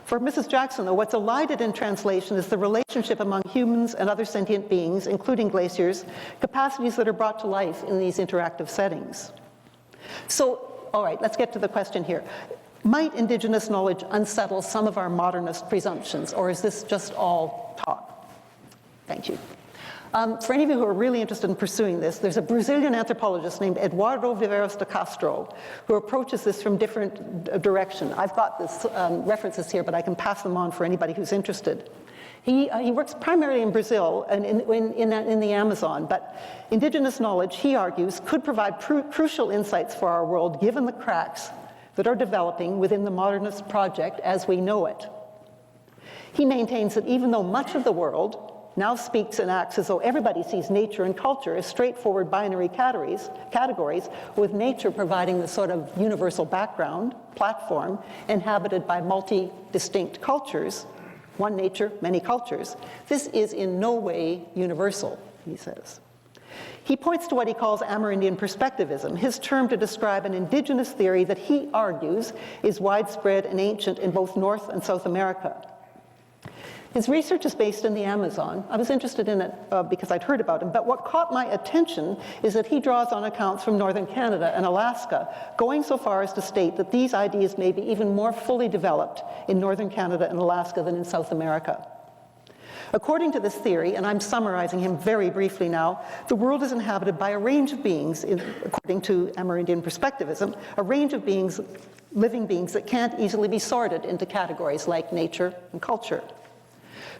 For Mrs. Jackson, though, what's elided in translation is the relationship among humans and other sentient beings, including glaciers, capacities that are brought to life in these interactive settings. So, all right, let's get to the question here. Might Indigenous knowledge unsettle some of our modernist presumptions, or is this just all talk? Thank you. For any of you who are really interested in pursuing this, there's a Brazilian anthropologist named Eduardo Viveiros de Castro who approaches this from different direction. I've got this references here, but I can pass them on for anybody who's interested. He works primarily in Brazil and in the Amazon, but Indigenous knowledge, he argues, could provide crucial insights for our world given the cracks that are developing within the modernist project as we know it. He maintains that even though much of the world now speaks and acts as though everybody sees nature and culture as straightforward binary categories, with nature providing the sort of universal background, platform, inhabited by multi-distinct cultures, one nature, many cultures, this is in no way universal, he says. He points to what he calls Amerindian Perspectivism, his term to describe an indigenous theory that he argues is widespread and ancient in both North and South America. His research is based in the Amazon. I was interested in it because I'd heard about him, but what caught my attention is that he draws on accounts from northern Canada and Alaska, going so far as to state that these ideas may be even more fully developed in northern Canada and Alaska than in South America. According to this theory, and I'm summarizing him very briefly now, the world is inhabited by a range of beings, according to Amerindian Perspectivism, a range of beings, living beings that can't easily be sorted into categories like nature and culture.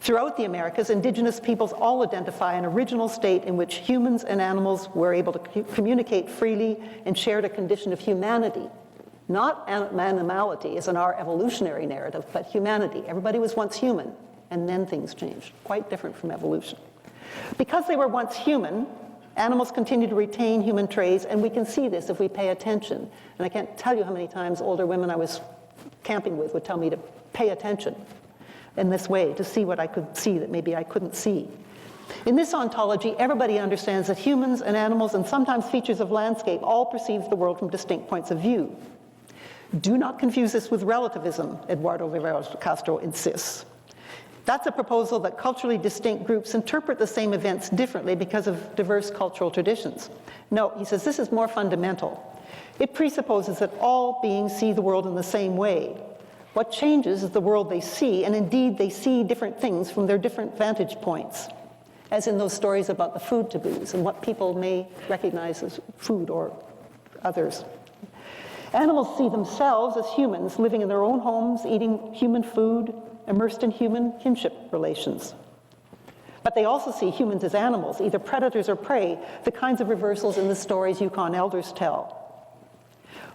Throughout the Americas, indigenous peoples all identify an original state in which humans and animals were able to communicate freely and shared a condition of humanity. Not animality as in our evolutionary narrative, but humanity. Everybody was once human, and then things changed. Quite different from evolution. Because they were once human, animals continue to retain human traits, and we can see this if we pay attention. And I can't tell you how many times older women I was camping with would tell me to pay attention in this way, to see what I could see that maybe I couldn't see. In this ontology, everybody understands that humans and animals and sometimes features of landscape all perceive the world from distinct points of view. Do not confuse this with relativism, Eduardo Rivera Castro insists. That's a proposal that culturally distinct groups interpret the same events differently because of diverse cultural traditions. No, he says this is more fundamental. It presupposes that all beings see the world in the same way. What changes is the world they see, and indeed they see different things from their different vantage points, as in those stories about the food taboos and what people may recognize as food or others. Animals see themselves as humans, living in their own homes, eating human food, immersed in human kinship relations. But they also see humans as animals, either predators or prey, the kinds of reversals in the stories Yukon elders tell.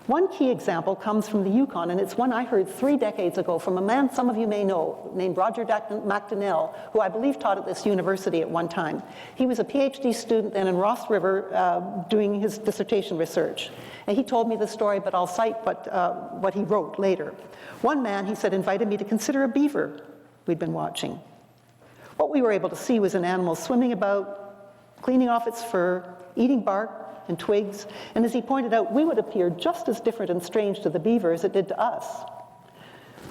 One key example comes from the Yukon, and it's one I heard 3 decades ago from a man some of you may know, named Roger MacDonnell, who I believe taught at this university at one time. He was a PhD student then in Ross River doing his dissertation research. And he told me the story, but I'll cite what he wrote later. One man, he said, invited me to consider a beaver we'd been watching. What we were able to see was an animal swimming about, cleaning off its fur, eating bark and twigs, and as he pointed out, we would appear just as different and strange to the beaver as it did to us.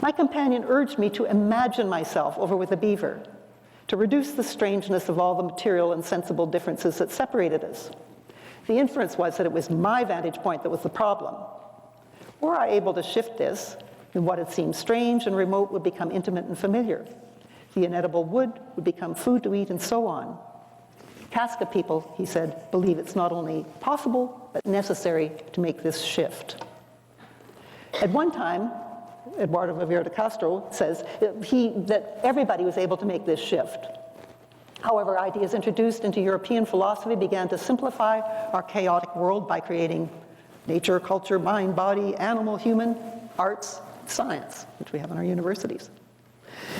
My companion urged me to imagine myself over with a beaver, to reduce the strangeness of all the material and sensible differences that separated us. The inference was that it was my vantage point that was the problem. Were I able to shift this, then what had seemed strange and remote would become intimate and familiar. The inedible wood would become food to eat, and so on. Kaska people, he said, believe it's not only possible, but necessary to make this shift. At one time, Eduardo Rivera de Castro says that everybody was able to make this shift. However, ideas introduced into European philosophy began to simplify our chaotic world by creating nature, culture, mind, body, animal, human, arts, science, which we have in our universities.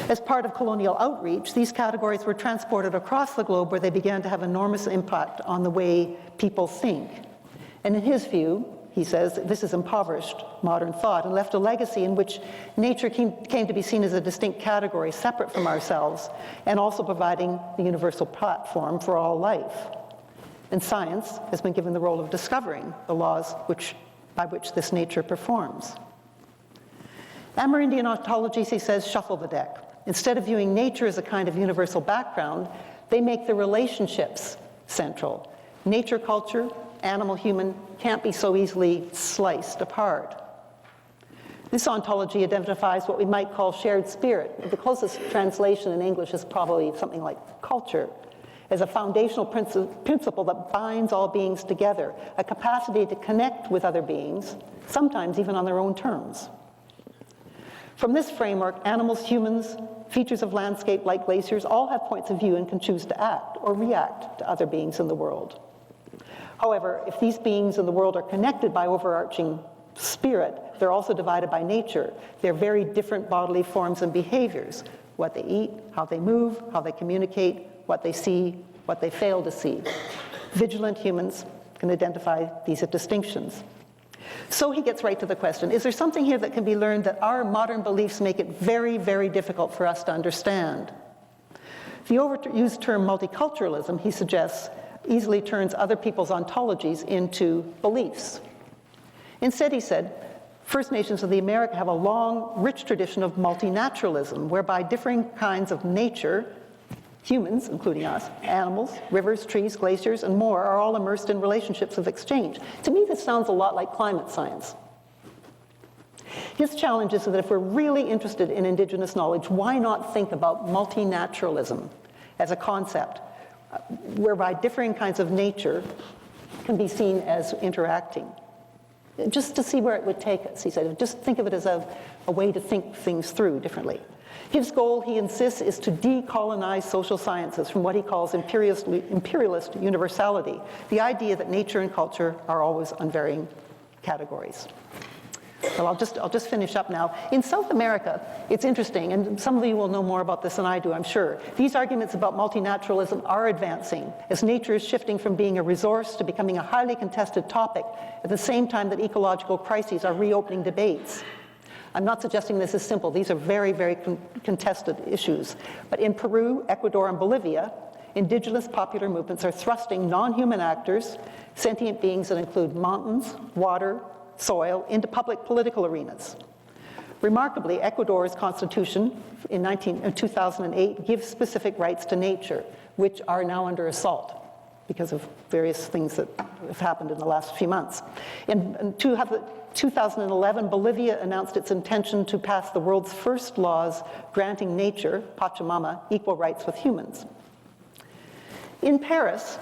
As part of colonial outreach, these categories were transported across the globe where they began to have enormous impact on the way people think. And in his view, he says, this has impoverished modern thought and left a legacy in which nature came to be seen as a distinct category separate from ourselves, and also providing the universal platform for all life. And science has been given the role of discovering the laws by which this nature performs. Amerindian ontologies, he says, shuffle the deck. Instead of viewing nature as a kind of universal background, they make the relationships central. Nature, culture, animal, human can't be so easily sliced apart. This ontology identifies what we might call shared spirit. The closest translation in English is probably something like culture, as a foundational principle that binds all beings together, a capacity to connect with other beings, sometimes even on their own terms. From this framework, animals, humans, features of landscape like glaciers all have points of view and can choose to act or react to other beings in the world. However, if these beings in the world are connected by overarching spirit, they're also divided by nature. They're very different bodily forms and behaviors: what they eat, how they move, how they communicate, what they see, what they fail to see. Vigilant humans can identify these distinctions. So he gets right to the question, is there something here that can be learned that our modern beliefs make it very, very difficult for us to understand? The overused term multiculturalism, he suggests, easily turns other people's ontologies into beliefs. Instead, he said, First Nations of the America have a long, rich tradition of multinaturalism, whereby differing kinds of nature, humans, including us, animals, rivers, trees, glaciers, and more, are all immersed in relationships of exchange. To me, this sounds a lot like climate science. His challenge is that if we're really interested in Indigenous knowledge, why not think about multinaturalism as a concept, whereby differing kinds of nature can be seen as interacting? Just to see where it would take us, he said. Just think of it as a way to think things through differently. His goal, he insists, is to decolonize social sciences from what he calls imperialist universality, the idea that nature and culture are always unvarying categories. So I'll just finish up now. In South America, it's interesting, and some of you will know more about this than I do, I'm sure. These arguments about multinaturalism are advancing as nature is shifting from being a resource to becoming a highly contested topic at the same time that ecological crises are reopening debates. I'm not suggesting this is simple. These are very, very contested issues. But in Peru, Ecuador, and Bolivia, indigenous popular movements are thrusting non-human actors, sentient beings that include mountains, water, soil, into public political arenas. Remarkably, Ecuador's constitution in 2008 gives specific rights to nature, which are now under assault because of various things that have happened in the last few months. In 2011, Bolivia announced its intention to pass the world's first laws granting nature, Pachamama, equal rights with humans. In Paris,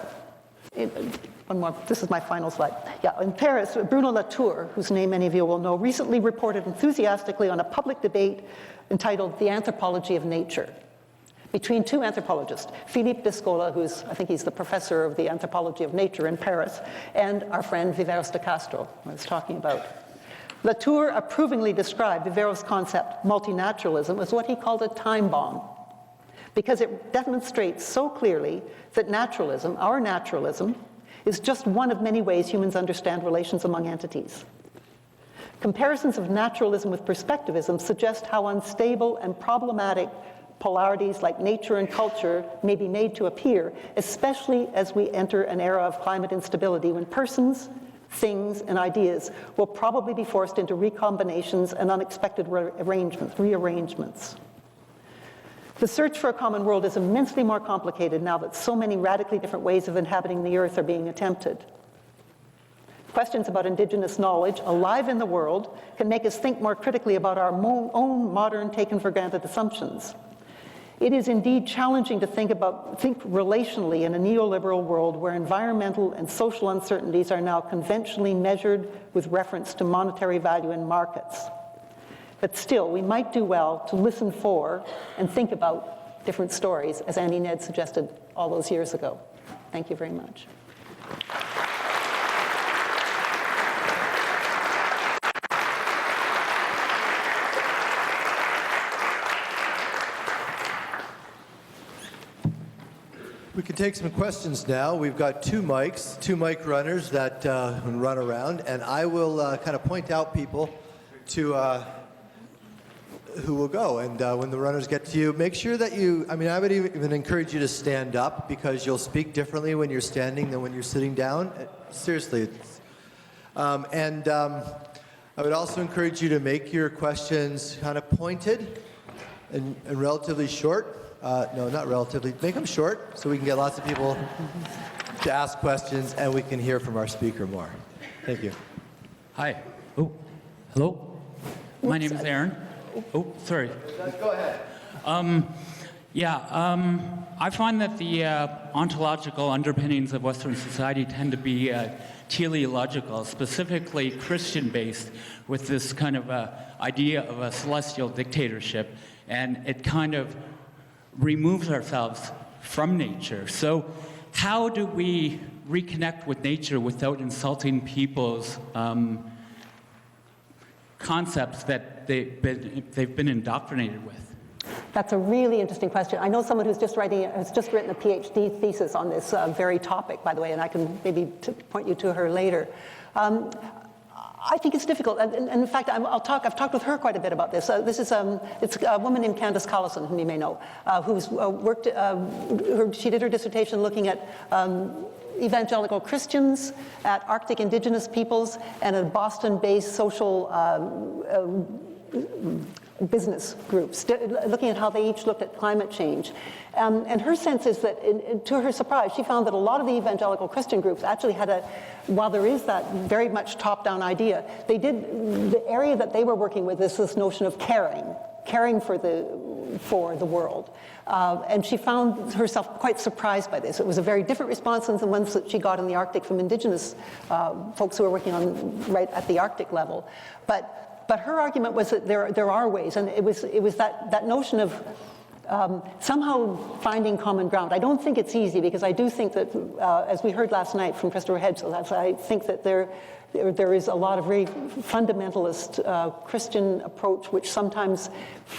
one more, this is my final slide. Yeah, in Paris, Bruno Latour, whose name many of you will know, recently reported enthusiastically on a public debate entitled The Anthropology of Nature, between two anthropologists, Philippe Descola, who's, I think he's the professor of the anthropology of nature in Paris, and our friend Viveros de Castro, who I was talking about. Latour approvingly described Viveros' concept, multinaturalism, as what he called a time bomb, because it demonstrates so clearly that naturalism, our naturalism, is just one of many ways humans understand relations among entities. Comparisons of naturalism with perspectivism suggest how unstable and problematic polarities like nature and culture may be made to appear, especially as we enter an era of climate instability when persons, things, and ideas will probably be forced into recombinations and unexpected rearrangements. The search for a common world is immensely more complicated now that so many radically different ways of inhabiting the earth are being attempted. Questions about Indigenous knowledge, alive in the world, can make us think more critically about our own modern taken-for-granted assumptions. It is indeed challenging to think relationally in a neoliberal world where environmental and social uncertainties are now conventionally measured with reference to monetary value in markets. But still, we might do well to listen for and think about different stories, as Andy Ned suggested all those years ago. Thank you very much. We can take some questions now. We've got two mic runners that run around, and I will kind of point out people to who will go. And when the runners get to you, make sure that I would even encourage you to stand up because you'll speak differently when you're standing than when you're sitting down. Seriously. I would also encourage you to make your questions kind of pointed and relatively short. No, not relatively. Make them short so we can get lots of people to ask questions and we can hear from our speaker more. Thank you. Hi. Oh, hello. My name is Aaron. Oh, sorry. Go ahead. I find that the ontological underpinnings of Western society tend to be teleological, specifically Christian-based, with this kind of idea of a celestial dictatorship, and it kind of removes ourselves from nature. So how do we reconnect with nature without insulting people's concepts that they've been indoctrinated with? That's a really interesting question. I know someone who's just written a PhD thesis on this very topic, by the way, and I can maybe point you to her later. I think it's difficult, and in fact, I've talked with her quite a bit about this. It's a woman named Candace Collison, whom you may know, who's worked. She did her dissertation looking at evangelical Christians, at Arctic indigenous peoples, and at Boston-based social business groups, looking at how they each looked at climate change. And her sense is that, to her surprise, she found that a lot of the evangelical Christian groups actually had while there is that very much top-down idea, the area that they were working with is this notion of caring for the world. And she found herself quite surprised by this. It was a very different response than the ones that she got in the Arctic from indigenous folks who were working on right at the Arctic level. But her argument was that there are ways, and it was that notion of somehow finding common ground. I don't think it's easy, because I do think that, as we heard last night from Christopher Hedges, I think that there is a lot of very fundamentalist Christian approach, which sometimes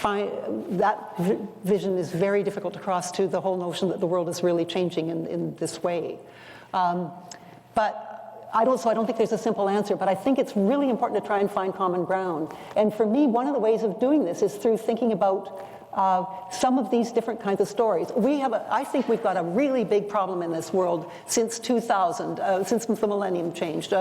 that vision is very difficult to cross to the whole notion that the world is really changing in this way. But I don't think there's a simple answer, but I think it's really important to try and find common ground. And for me, one of the ways of doing this is through thinking about some of these different kinds of stories. I think we've got a really big problem in this world since 2000, since the millennium changed.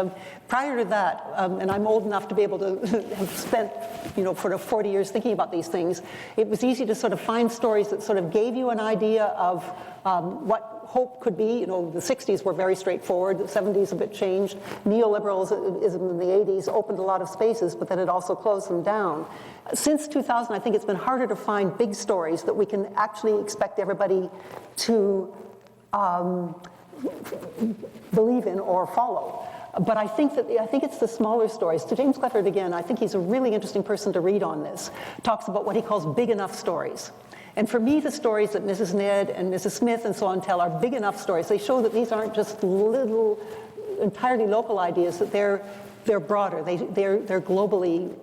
Prior to that, and I'm old enough to be able to have spent, sort of 40 years thinking about these things, it was easy to sort of find stories that sort of gave you an idea of what hope could be. The 60s were very straightforward. The 70s a bit changed. Neoliberalism in the 80s opened a lot of spaces, but then it also closed them down. Since 2000, I think it's been harder to find big stories that we can actually expect everybody to believe in or follow. But I think it's the smaller stories. To James Clifford again, I think he's a really interesting person to read on this. Talks about what he calls big enough stories. And for me, the stories that Mrs. Ned and Mrs. Smith and so on tell are big enough stories. They show that these aren't just little, entirely local ideas, that they're broader. They're globally,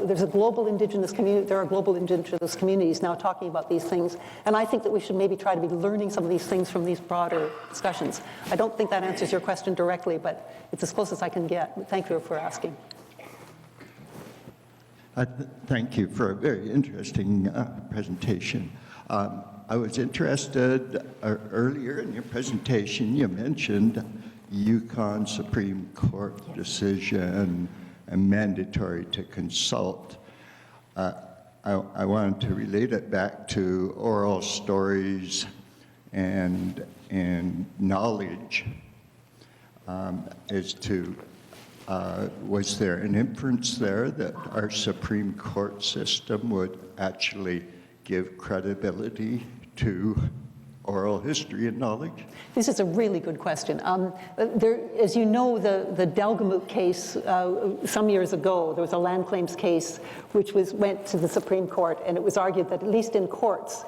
there's a global indigenous community, there are global indigenous communities now talking about these things. And I think that we should maybe try to be learning some of these things from these broader discussions. I don't think that answers your question directly, but it's as close as I can get. Thank you for asking. Thank you for a very interesting presentation. I was interested, earlier in your presentation, you mentioned Yukon Supreme Court decision and mandatory to consult. I wanted to relate it back to oral stories and knowledge as to was there an inference there that our Supreme Court system would actually give credibility to oral history and knowledge? This is a really good question. As you know, the Delgamuukw case some years ago, there was a land claims case which went to the Supreme Court, and it was argued that at least in courts,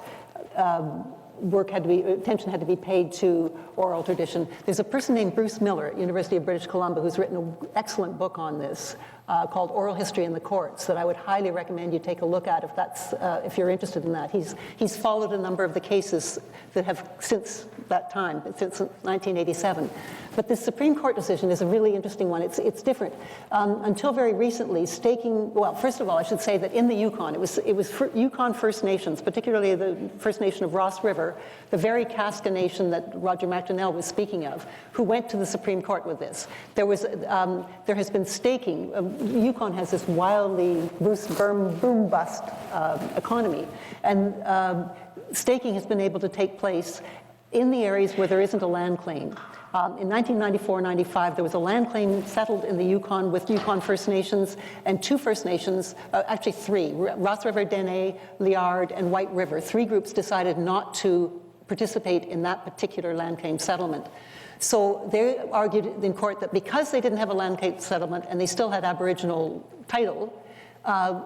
attention had to be paid to oral tradition. There's a person named Bruce Miller at University of British Columbia who's written an excellent book on this called Oral History in the Courts that I would highly recommend you take a look at if you're interested in that. He's followed a number of the cases that have since that time, since 1987. But this Supreme Court decision is a really interesting one. It's different. Until very recently, staking, well, first of all, I should say that in the Yukon, it was Yukon First Nations, particularly the First Nation of Ross River, the very Kaska Nation that Roger McDonnell was speaking of, who went to the Supreme Court with this. There has been staking. Yukon has this wildly boom-bust economy, and staking has been able to take place in the areas where there isn't a land claim. In 1994-95, there was a land claim settled in the Yukon with Yukon First Nations and two First Nations, actually three, Ross River, Dene, Liard, and White River. Three groups decided not to participate in that particular land claim settlement. So they argued in court that because they didn't have a land claim settlement and they still had Aboriginal title,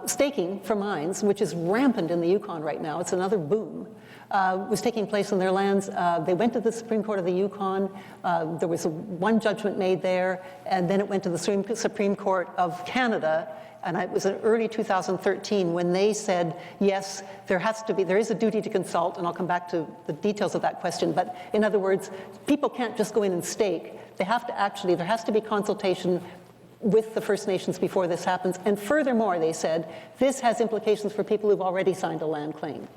staking for mines, which is rampant in the Yukon right now, it's another boom, was taking place on their lands. They went to the Supreme Court of the Yukon. There was one judgment made there, and then it went to the Supreme Court of Canada, and it was in early 2013 when they said, yes, there is a duty to consult, and I'll come back to the details of that question, but in other words, people can't just go in and stake. There has to be consultation with the First Nations before this happens, and furthermore, they said, this has implications for people who've already signed a land claim.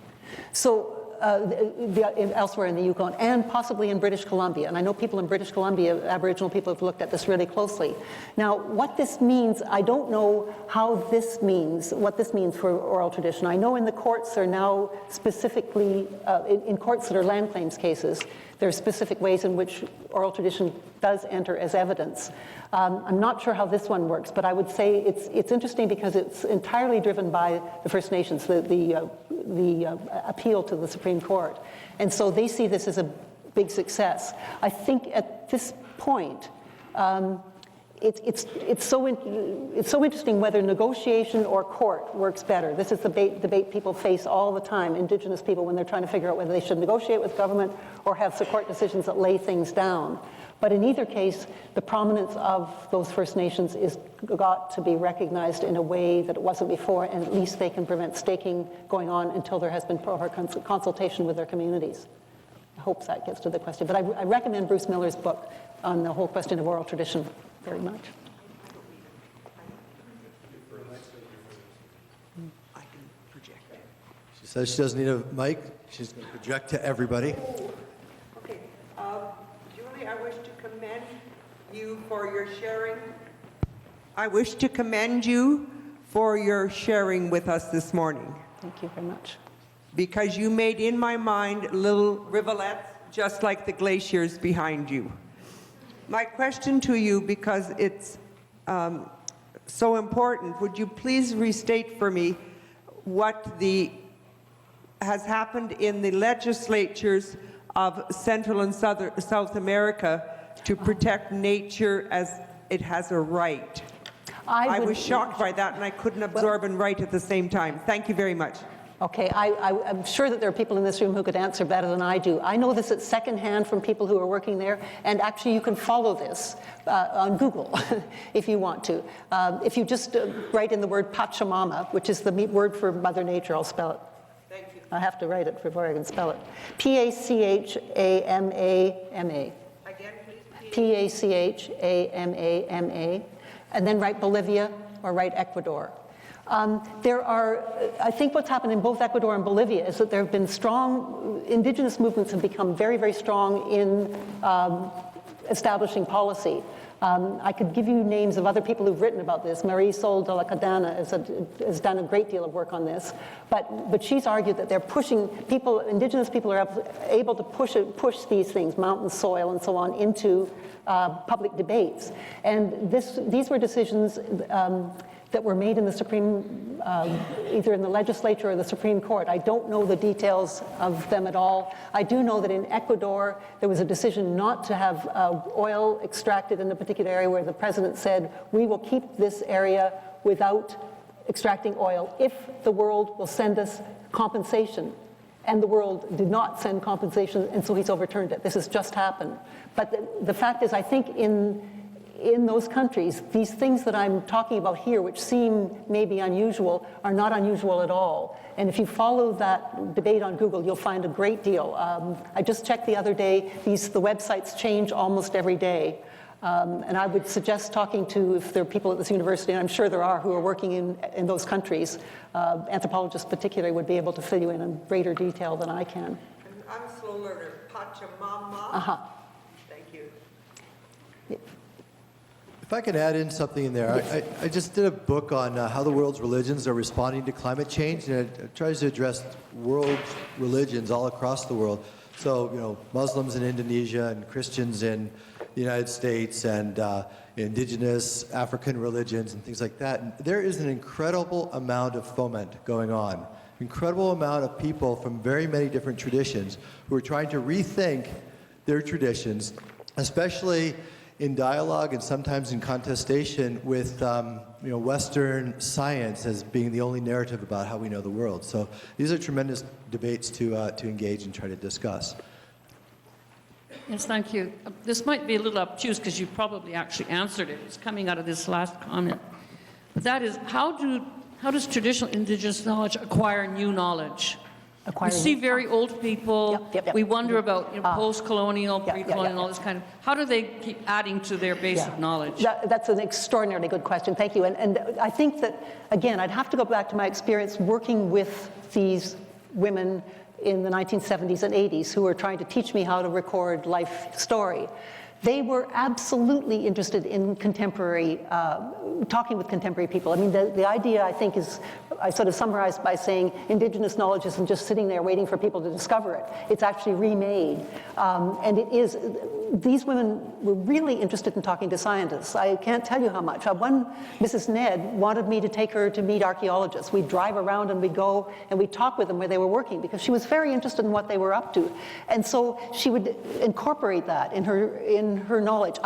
So elsewhere in the Yukon, and possibly in British Columbia. And I know people in British Columbia, Aboriginal people, have looked at this really closely. Now, what this means, I don't know what this means for oral tradition. I know in the courts are now specifically, in courts that are land claims cases, there are specific ways in which oral tradition does enter as evidence. I'm not sure how this one works, but I would say it's interesting because it's entirely driven by the First Nations, the appeal to the Supreme Court. And so they see this as a big success. I think at this point, it's so interesting whether negotiation or court works better. This is the debate people face all the time, Indigenous people, when they're trying to figure out whether they should negotiate with government or have court decisions that lay things down. But in either case, the prominence of those First Nations is got to be recognized in a way that it wasn't before, and at least they can prevent staking going on until there has been proper consultation with their communities. I hope that gets to the question. But I recommend Bruce Miller's book on the whole question of oral tradition very much. I can project. She says she doesn't need a mic. She's going to project to everybody. Okay. Julie, I wish to commend you for your sharing. I wish to commend you for your sharing with us this morning, Thank you very much. because you made in my mind little rivulets just like the glaciers behind you. My question to you, because it's so important, would you please restate for me what has happened in the legislatures of Central and South America to protect nature as it has a right? I was shocked by that, and I couldn't absorb and write at the same time. Thank you very much. Okay, I'm sure that there are people in this room who could answer better than I do. I know this at secondhand from people who are working there, and actually you can follow this on Google if you want to. If you just write in the word Pachamama, which is the word for Mother Nature, I'll spell it. Thank you. I have to write it before I can spell it. P-A-C-H-A-M-A-M-A. Again, please. P-A-C-H-A-M-A-M-A. And then write Bolivia or write Ecuador. I think what's happened in both Ecuador and Bolivia is that there have been strong, indigenous movements have become very, very strong in establishing policy. I could give you names of other people who've written about this. Marisol de la Cadena has done a great deal of work on this, but she's argued that they're pushing people, indigenous people are able to push these things, mountain soil and so on, into public debates. And these were decisions that were made in the Supreme, either in the legislature or the Supreme Court. I don't know the details of them at all. I do know that in Ecuador, there was a decision not to have oil extracted in a particular area where the president said, we will keep this area without extracting oil if the world will send us compensation. And the world did not send compensation, and so he's overturned it. This has just happened. But the fact is, I think in those countries, these things that I'm talking about here, which seem maybe unusual, are not unusual at all. And if you follow that debate on Google, you'll find a great deal. I just checked the other day, the websites change almost every day. And I would suggest talking to, if there are people at this university, and I'm sure there are, who are working in those countries, anthropologists particularly would be able to fill you in greater detail than I can. I'm a slow learner. Pachamama. Uh-huh. Thank you. If I can add in something in there, I just did a book on how the world's religions are responding to climate change, and it tries to address world religions all across the world. So, Muslims in Indonesia and Christians in the United States and indigenous African religions and things like that. And there is an incredible amount of foment going on, incredible amount of people from very many different traditions who are trying to rethink their traditions, especially in dialogue and sometimes in contestation with Western science as being the only narrative about how we know the world. So these are tremendous debates to engage and try to discuss. Yes, thank you. This might be a little obtuse because you probably actually answered it. It's coming out of this last comment. But that is, how does traditional Indigenous knowledge acquire new knowledge? We see very old people. Yep. We wonder about post-colonial, pre-colonial, all this kind of. How do they keep adding to their base of knowledge? That's an extraordinarily good question. Thank you. And I think that, again, I'd have to go back to my experience working with these women in the 1970s and 80s who were trying to teach me how to record life story. They were absolutely interested in contemporary, talking with contemporary people. I mean, the idea, I think, is, I sort of summarized by saying Indigenous knowledge isn't just sitting there waiting for people to discover it. It's actually remade. And it is, these women were really interested in talking to scientists. I can't tell you how much. One, Mrs. Ned wanted me to take her to meet archaeologists. We'd drive around and we'd go and we'd talk with them where they were working because she was very interested in what they were up to. And so she would incorporate that in her knowledge.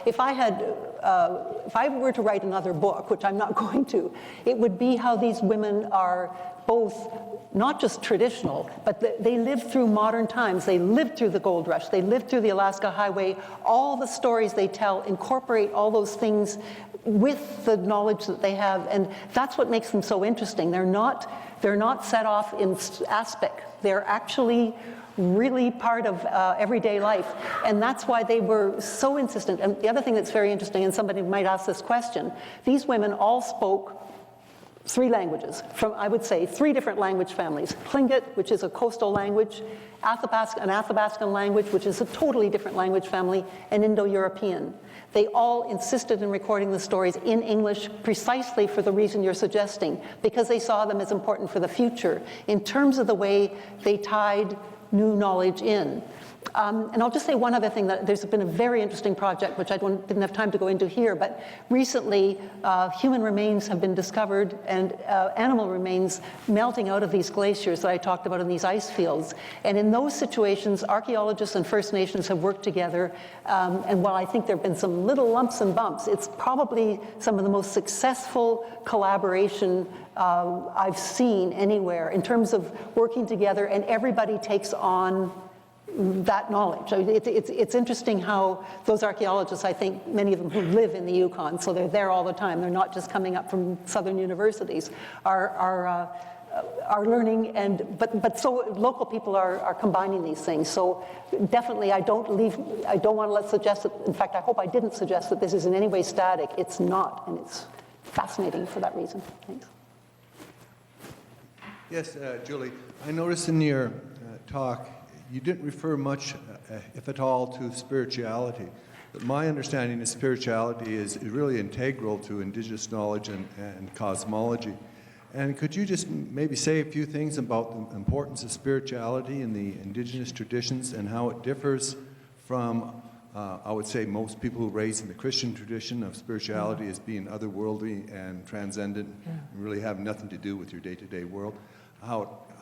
If I were to write another book, which I'm not going to, it would be how these women are both not just traditional, but they lived through modern times. They lived through the gold rush. They lived through the Alaska Highway. All the stories they tell incorporate all those things with the knowledge that they have, and that's what makes them so interesting. They're not set off in aspic. They're actually really part of everyday life. And that's why they were so insistent. And the other thing that's very interesting, and somebody might ask this question, these women all spoke 3 languages from, I would say, 3 different language families. Tlingit, which is a coastal language, an Athabascan language, which is a totally different language family, and Indo-European. They all insisted in recording the stories in English precisely for the reason you're suggesting, because they saw them as important for the future in terms of the way they tied new knowledge in. And I'll just say one other thing, that there's been a very interesting project, which I didn't have time to go into here, but recently human remains have been discovered and animal remains melting out of these glaciers that I talked about in these ice fields. And in those situations, archaeologists and First Nations have worked together, and while I think there have been some little lumps and bumps, it's probably some of the most successful collaboration I've seen anywhere in terms of working together, and everybody takes on that knowledge. I mean, it's interesting how those archaeologists, I think many of them who live in the Yukon, so they're there all the time, they're not just coming up from southern universities, are learning, but so local people are combining these things. So definitely I don't want to suggest that, in fact I hope I didn't suggest that this is in any way static. It's not, and it's fascinating for that reason. Thanks. Yes, Julie, I noticed in your talk you didn't refer much, if at all, to spirituality. But my understanding is spirituality is really integral to Indigenous knowledge and cosmology. And could you just maybe say a few things about the importance of spirituality in the Indigenous traditions and how it differs from, I would say, most people who are raised in the Christian tradition of spirituality as being otherworldly and transcendent, and really have nothing to do with your day-to-day world?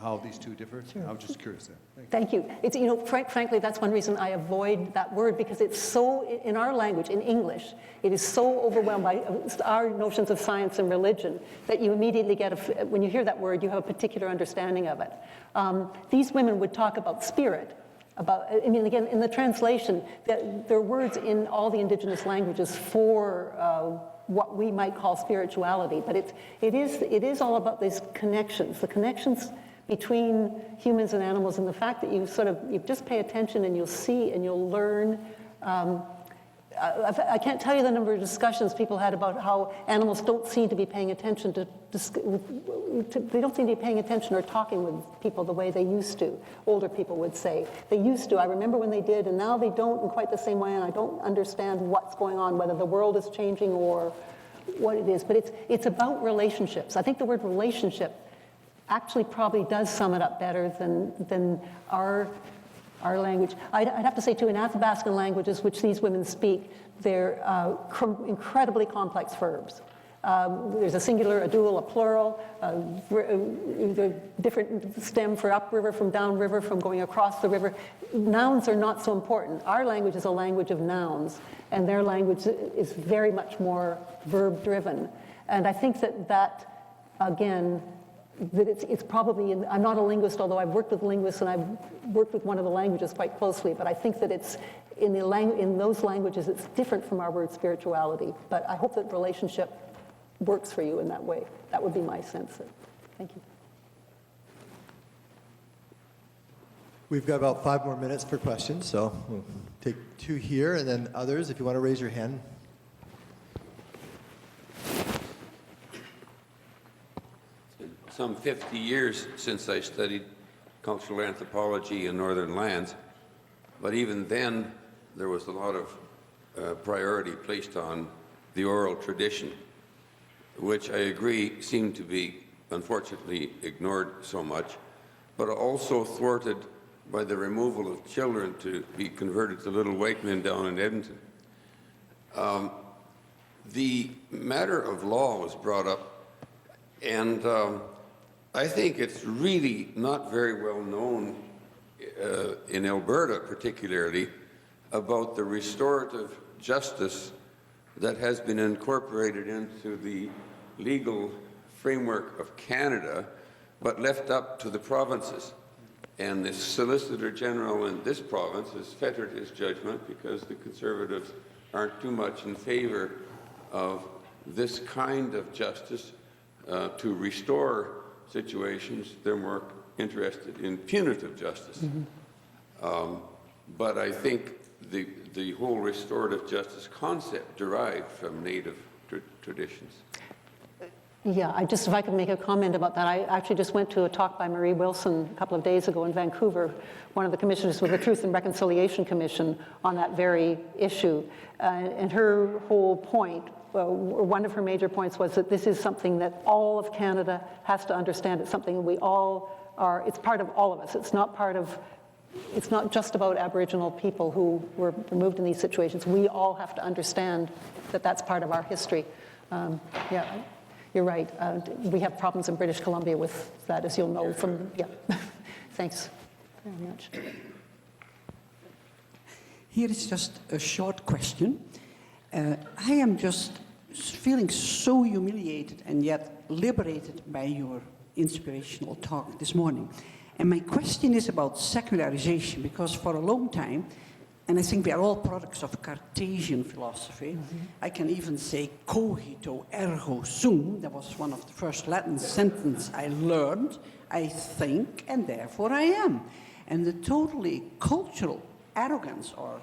How these two differ? Sure. I was just curious there. Thank you. It's, you know, frankly, that's one reason I avoid that word, because it's so, in our language, in English, it is so overwhelmed by our notions of science and religion that you immediately get, when you hear that word, you have a particular understanding of it. These women would talk about spirit, I mean, again, in the translation, there are words in all the Indigenous languages for what we might call spirituality, but it is all about these connections, the connections between humans and animals, and the fact that you just pay attention and you'll see and you'll learn. I can't tell you the number of discussions people had about how animals don't seem to be paying attention they don't seem to be paying attention or talking with people the way they used to. Older people would say. They used to. I remember when they did, and now they don't in quite the same way, and I don't understand what's going on, whether the world is changing or what it is. But it's about relationships. I think the word relationship actually probably does sum it up better than our language. I'd have to say, too, in Athabascan languages, which these women speak, they're incredibly complex verbs. There's a singular, a dual, a plural, the different stem for upriver, from downriver, from going across the river. Nouns are not so important. Our language is a language of nouns, and their language is very much more verb-driven. And I think that again, that it's probably, I'm not a linguist, although I've worked with linguists and I've worked with one of the languages quite closely, but I think that it's, in those languages, it's different from our word spirituality. But I hope that relationship works for you in that way. That would be my sense. Thank you. We've got about 5 more minutes for questions, so we'll take 2 here, and then others, if you want to raise your hand. Some 50 years since I studied cultural anthropology in northern lands. But even then, there was a lot of priority placed on the oral tradition, which I agree seemed to be, unfortunately, ignored so much, but also thwarted by the removal of children to be converted to little white men down in Edmonton. The matter of law was brought up, and I think it's really not very well known in Alberta particularly about the restorative justice that has been incorporated into the legal framework of Canada, but left up to the provinces. And the Solicitor General in this province has fettered his judgment because the Conservatives aren't too much in favor of this kind of justice to restore situations. They're more interested in punitive justice. But I think the whole restorative justice concept derived from Native traditions. Yeah, if I could make a comment about that. I actually just went to a talk by Marie Wilson a couple of days ago in Vancouver, one of the commissioners with the Truth and Reconciliation Commission, on that very issue. And her whole point, one of her major points, was that this is something that all of Canada has to understand. It's something we all are, it's part of all of us. It's not just about Aboriginal people who were removed in these situations. We all have to understand that that's part of our history. Yeah. You're right. We have problems in British Columbia with that, as you'll know from, yeah. Thanks very much. Here is just a short question. I am just feeling so humiliated and yet liberated by your inspirational talk this morning. And my question is about secularization, because for a long time, and I think we are all products of Cartesian philosophy. I can even say cogito ergo sum. That was one of the first Latin sentences I learned. I think, and therefore I am. And the totally cultural arrogance, or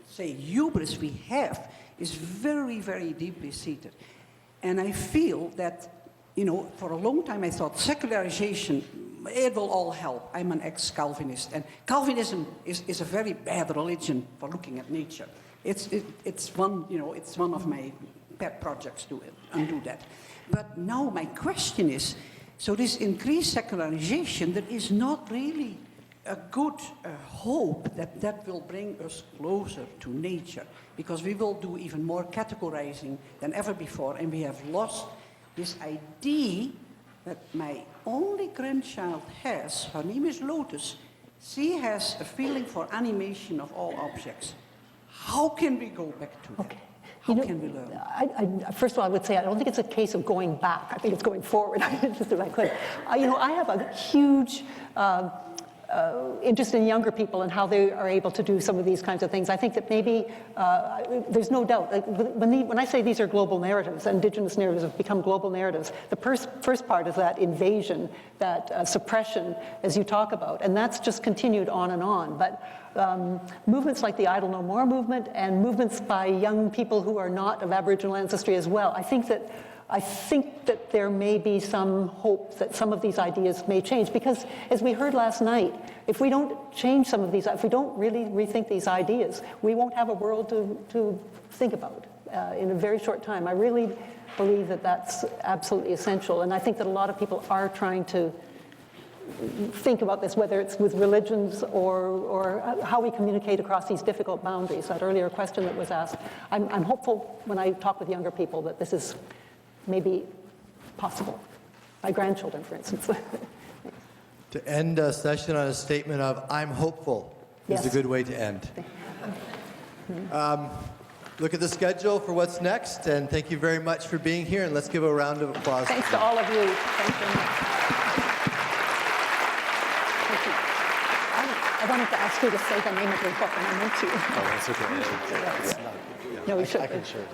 say hubris we have, is very, very deeply seated. And I feel that, for a long time I thought secularization, it will all help. I'm an ex-Calvinist, and Calvinism is a very bad religion for looking at nature. It's one of my pet projects to undo that. But now my question is, so this increased secularization, there is not really a good hope that will bring us closer to nature, because we will do even more categorizing than ever before, and we have lost this idea that my only grandchild has. Her name is Lotus. She has a feeling for animation of all objects. How can we go back to that? Okay. How can we learn? First of all, I would say I don't think it's a case of going back. I think it's going forward, just if I could. I have a huge interest in younger people and how they are able to do some of these kinds of things. I think that maybe there's no doubt. Like when I say these are global narratives, Indigenous narratives have become global narratives, the first part is that invasion, that suppression, as you talk about, and that's just continued on and on. But movements like the Idle No More movement and movements by young people who are not of Aboriginal ancestry as well, I think that there may be some hope that some of these ideas may change, because as we heard last night, if we don't change some of these, if we don't really rethink these ideas, we won't have a world to think about in a very short time. I really believe that that's absolutely essential, and I think that a lot of people are trying to think about this, whether it's with religions or how we communicate across these difficult boundaries. That earlier question that was asked, I'm hopeful when I talk with younger people that this is maybe possible. My grandchildren, for instance. To end a session on a statement of "I'm hopeful" is a good way to end. Look at the schedule for what's next, and thank you very much for being here, and let's give a round of applause. Thanks to all of you. Thanks very much. Thank you. I wanted to ask you to say the name of your book, and I meant to. Oh, that's okay. No, we should. I can share it.